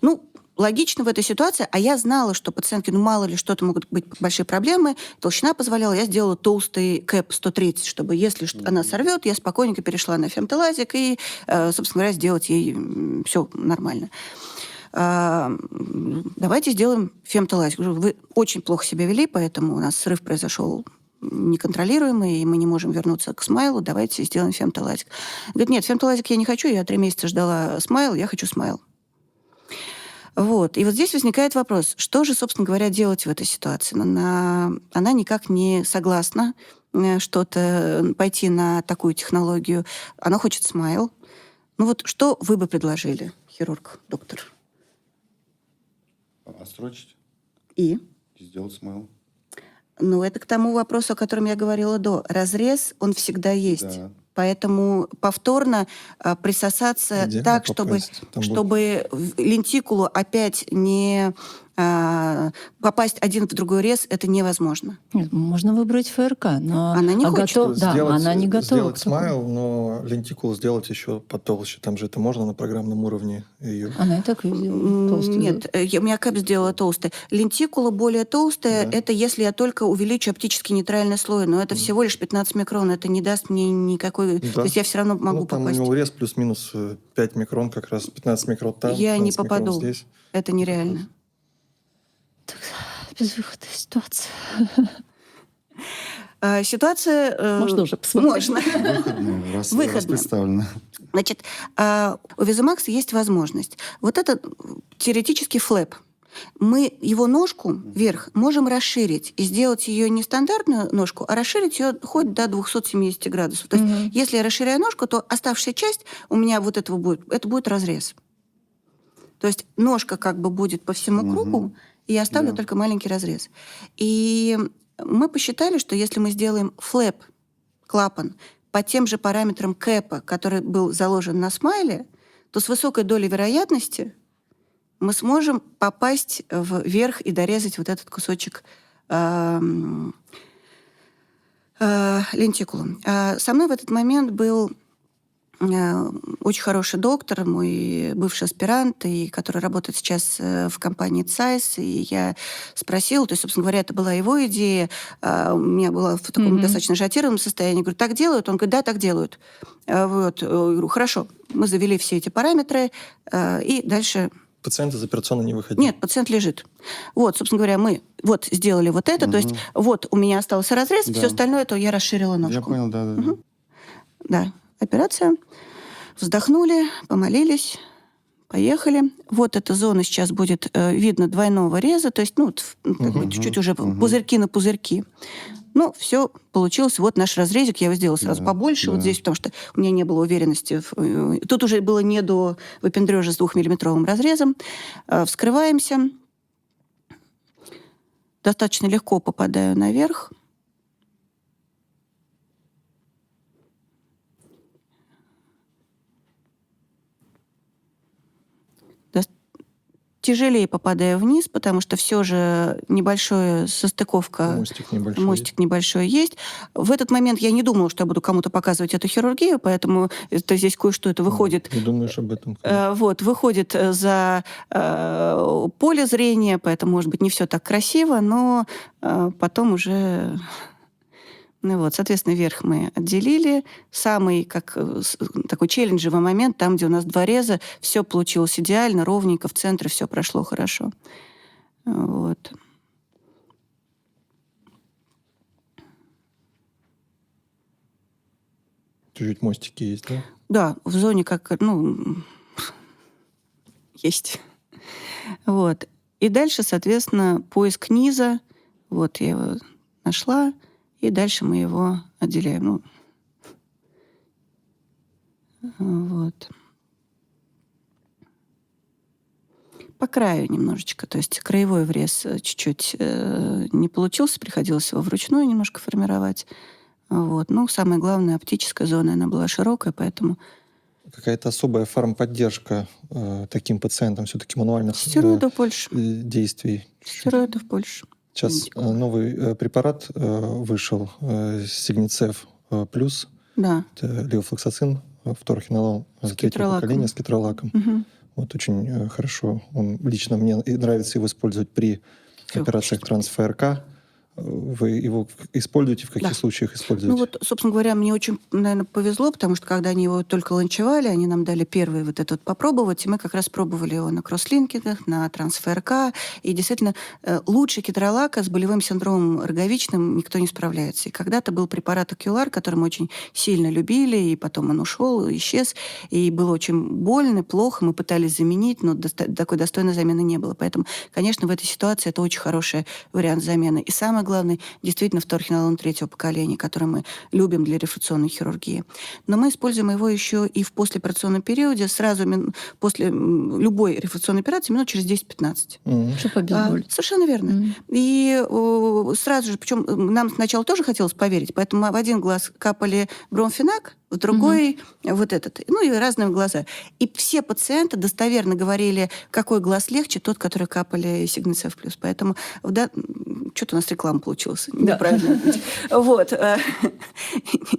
Ну, логично в этой ситуации, а я знала, что пациентки, ну, мало ли, что-то могут быть большие проблемы, толщина позволяла, я сделала толстый кэп 130, чтобы, если она сорвет, я спокойненько перешла на фемтолазик и, собственно говоря, сделать ей все нормально. Давайте сделаем фемтолазик. Вы очень плохо себя вели, поэтому у нас срыв произошел неконтролируемый, и мы не можем вернуться к смайлу, давайте сделаем фемтолазик. Говорит, нет, фемтолазик я не хочу, я 3 месяца ждала смайл, я хочу смайл. Вот. И вот здесь возникает вопрос, что же, собственно говоря, делать в этой ситуации? Она никак не согласна что-то пойти на такую технологию. Она хочет смайл. Ну вот что вы бы предложили, хирург, доктор? Отсрочить И? и сделать смайл. Ну, это к тому вопросу, о котором я говорила до. Разрез, он всегда есть. Да. Поэтому повторно присосаться Идеально так, попасть. Там чтобы в лентикулу опять не попасть один в другой рез, это невозможно. Нет, можно выбрать ФРК, но Она не хочет. Да, она не готова. Сделать к такому. смайл, но лентикулу сделать еще потолще. Там же это можно на программном уровне ее. Она и так ее сделала толстую. Нет, у меня кэп сделала толстая. Лентикула более толстая, Да. это если я только увеличу оптически нейтральный слой, но это всего лишь 15 микрон, это не даст мне никакой... Да. То есть я все равно могу Ну, там попасть. у него рез плюс-минус 5 микрон, как раз 15 микрон там, Я не 15 микрон попаду. здесь. Это нереально. Безвыходная ситуация. Ситуация... Можно уже посмотреть? Можно. Выходные, раз Выходные. представлено. Значит, у Визумакса есть возможность. Вот это теоретически флэп. Мы его ножку вверх можем расширить и сделать ее не стандартную ножку, а расширить ее хоть до 270 градусов. То есть, Мгм. если я расширяю ножку, то оставшаяся часть у меня вот этого будет разрез. То есть ножка как бы будет по всему кругу, и я оставлю Да. только маленький разрез. И мы посчитали, что если мы сделаем флэп, клапан, по тем же параметрам кэпа, который был заложен на смайле, то с высокой долей вероятности мы сможем попасть вверх и дорезать вот этот кусочек лентикулу. Со мной в этот момент был очень хороший доктор, мой бывший аспирант, и который работает сейчас в компании ЦАЙС. И я спросила, то есть, собственно говоря, это была его идея. У меня была в таком достаточно шатированном состоянии. Говорю, так делают? Он говорит, да, так делают. Вот. Я говорю, хорошо. Мы завели все эти параметры, и дальше... Пациент из операционной не выходил. Нет, пациент лежит. Вот, собственно говоря, мы вот сделали вот это, то есть вот у меня остался разрез, Да. все остальное, то я расширила ножку. Я понял, да. Да, операция. Вздохнули, помолились, поехали. Вот эта зона сейчас будет видно двойного реза, то есть, ну, как бы чуть-чуть уже пузырьки на пузырьки. Ну, все получилось. Вот наш разрезик. Я его сделала сразу Да, побольше вот да. здесь, потому что у меня не было уверенности. Тут уже было не до выпендрежа с 2-миллиметровым разрезом. Вскрываемся. Достаточно легко попадаю наверх. Тяжелее попадаю вниз, потому что все же небольшая состыковка, Мостик небольшой. есть. В этот момент я не думала, что я буду кому-то показывать эту хирургию, поэтому здесь кое-что это выходит. Не думаешь об этом? Выходит за поле зрения, поэтому, может быть, не все так красиво, но потом уже... Ну вот, соответственно, верх мы отделили. Самый такой челленджевый момент, там, где у нас 2 реза, все получилось идеально, ровненько, в центре все прошло хорошо. Вот. Чуть-чуть мостики есть, да? Да, в зоне есть. Вот. И дальше, соответственно, поиск низа. Вот я его нашла. И дальше мы его отделяем. Вот. По краю немножечко. То есть краевой врез чуть-чуть не получился. Приходилось его вручную немножко формировать. Вот. Ну, самое главное, оптическая зона, она была широкая, поэтому какая-то особая фармподдержка таким пациентам, все-таки мануальных Стероидов больше. действий? Стероидов больше. Сейчас новый препарат вышел, Сигницев плюс, Да. это левофлоксацин, фторхинолол С третьего кетролаком. поколения с кетролаком. Мгм. Вот очень хорошо. Он лично мне и нравится его использовать при операциях трансфРК. Вы его используете? В каких Да. случаях используете? Ну вот, собственно говоря, мне очень, наверное, повезло, потому что когда они его только ланчевали, они нам дали первый вот этот попробовать, и мы как раз пробовали его на кросслинкингах, на трансфРК, и действительно лучше кетролака с болевым синдромом роговичным никто не справляется. И когда-то был препарат Акюлар, который мы очень сильно любили, и потом он ушел, исчез, и было очень больно, плохо, мы пытались заменить, но такой достойной замены не было. Поэтому, конечно, в этой ситуации это очень хороший вариант замены. И самое главное, действительно, вторхинолон третьего поколения, который мы любим для рефракционной хирургии. Но мы используем его еще и в послеоперационном периоде, сразу после любой рефракционной операции, минут через 10-15. Чтобы обезболить. Совершенно верно. И сразу же, причем нам сначала тоже хотелось поверить, поэтому в один глаз капали бромфенак, в другой вот этот. Ну и разные глаза. И все пациенты достоверно говорили, какой глаз легче, тот, который капали Сигницев плюс. Поэтому что-то у нас реклама получилась. Да. Неправильно. Вот.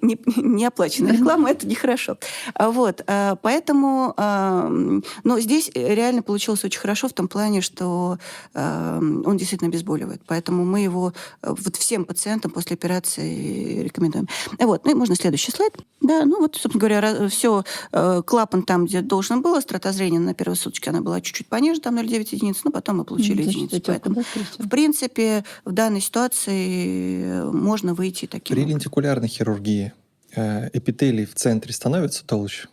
Неоплаченная реклама — это нехорошо. Вот. Поэтому... Но здесь реально получилось очень хорошо в том плане, что он действительно обезболивает. Поэтому мы его вот всем пациентам после операции рекомендуем. Вот. Ну и можно следующий слайд. Да, ну вот, собственно говоря, все, клапан там, где должен был, стратозрение на первой суточке, она была чуть-чуть пониже, там 0,9 единиц, но потом мы получили единицу. Поэтому, в принципе, в данной ситуации можно выйти таким При образом. лентикулярной хирургии эпителий в центре становится толще,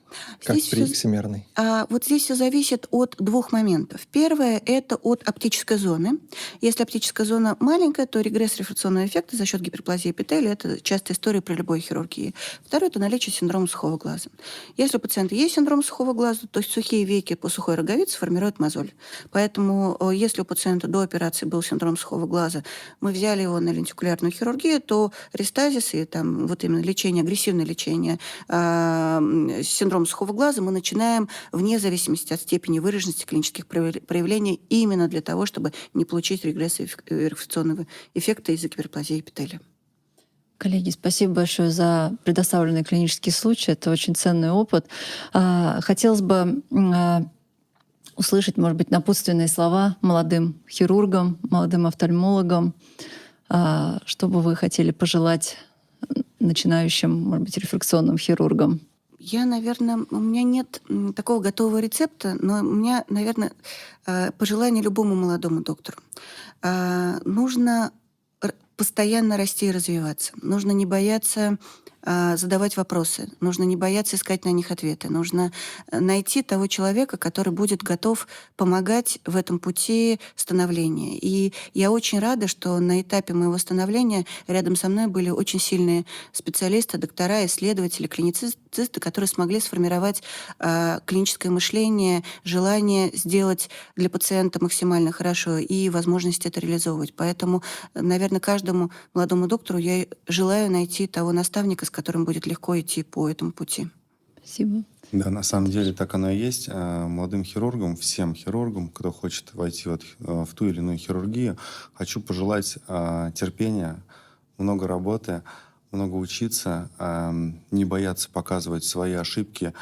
как Здесь при всё- эксимерной? Вот здесь все зависит от двух моментов. Первое — это от оптической зоны. Если оптическая зона маленькая, то регресс рефракционного эффекта за счет гиперплазии эпителия — это частая история при любой хирургии. Второе — это наличие синдрома сухого глаза. Если у пациента есть синдром сухого глаза, то сухие веки по сухой роговице формируют мозоль. Поэтому если у пациента до операции был синдром сухого глаза, мы взяли его на лентикулярную хирургию, то рестазис и там вот именно лечение, агрессивное лечение синдрома сухого глаза мы начинаем вне зависимости от степени выраженности клинических проявлений именно для того, чтобы не получить регресс рефракционного эффекта из-за гиперплазии эпителия. Коллеги, спасибо большое за предоставленный клинический случай. Это очень ценный опыт. Хотелось бы услышать, может быть, напутственные слова молодым хирургам, молодым офтальмологам. Что бы вы хотели пожелать начинающим, может быть, рефракционным хирургам? Я, наверное, у меня нет такого готового рецепта, но у меня, наверное, пожелание любому молодому доктору. Нужно постоянно расти и развиваться. Нужно не бояться задавать вопросы. Нужно не бояться искать на них ответы. Нужно найти того человека, который будет готов помогать в этом пути становления. И я очень рада, что на этапе моего становления рядом со мной были очень сильные специалисты, доктора, исследователи, клиницисты, которые смогли сформировать клиническое мышление, желание сделать для пациента максимально хорошо и возможность это реализовывать. Поэтому, наверное, каждому молодому доктору я желаю найти того наставника, с которым будет легко идти по этому пути. Спасибо. Да, на самом деле так оно и есть. Молодым хирургам, всем хирургам, кто хочет войти в ту или иную хирургию, хочу пожелать терпения, много работы, много учиться, не бояться показывать свои ошибки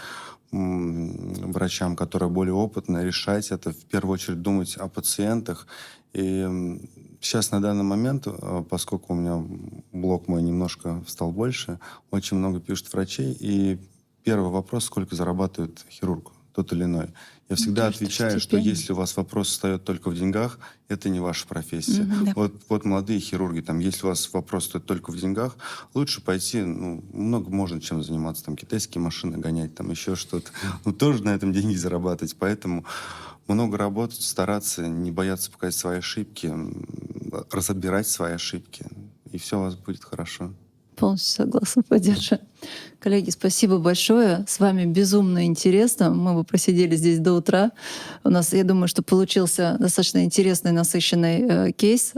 врачам, которые более опытны, решать это, в первую очередь думать о пациентах. И сейчас на данный момент, поскольку у меня блок мой немножко стал больше, очень много пишут врачей, и первый вопрос: сколько зарабатывает хирург, тот или иной. Я всегда отвечаю, что если у вас вопрос встает только в деньгах, это не ваша профессия. Да. Вот молодые хирурги, там, если у вас вопрос стоит только в деньгах, лучше пойти, много можно чем заниматься, там, китайские машины гонять, там, еще что-то. Тоже на этом деньги зарабатывать. Поэтому много работать, стараться, не бояться показать свои ошибки, разбирать свои ошибки, и все у вас будет хорошо. Полностью согласна, поддерживаю. Коллеги, спасибо большое. С вами безумно интересно. Мы бы просидели здесь до утра. У нас, я думаю, что получился достаточно интересный, насыщенный кейс.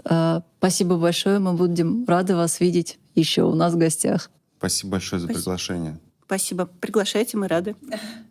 Спасибо большое. Мы будем рады вас видеть еще у нас в гостях. Спасибо большое за приглашение. Спасибо. Приглашайте, мы рады.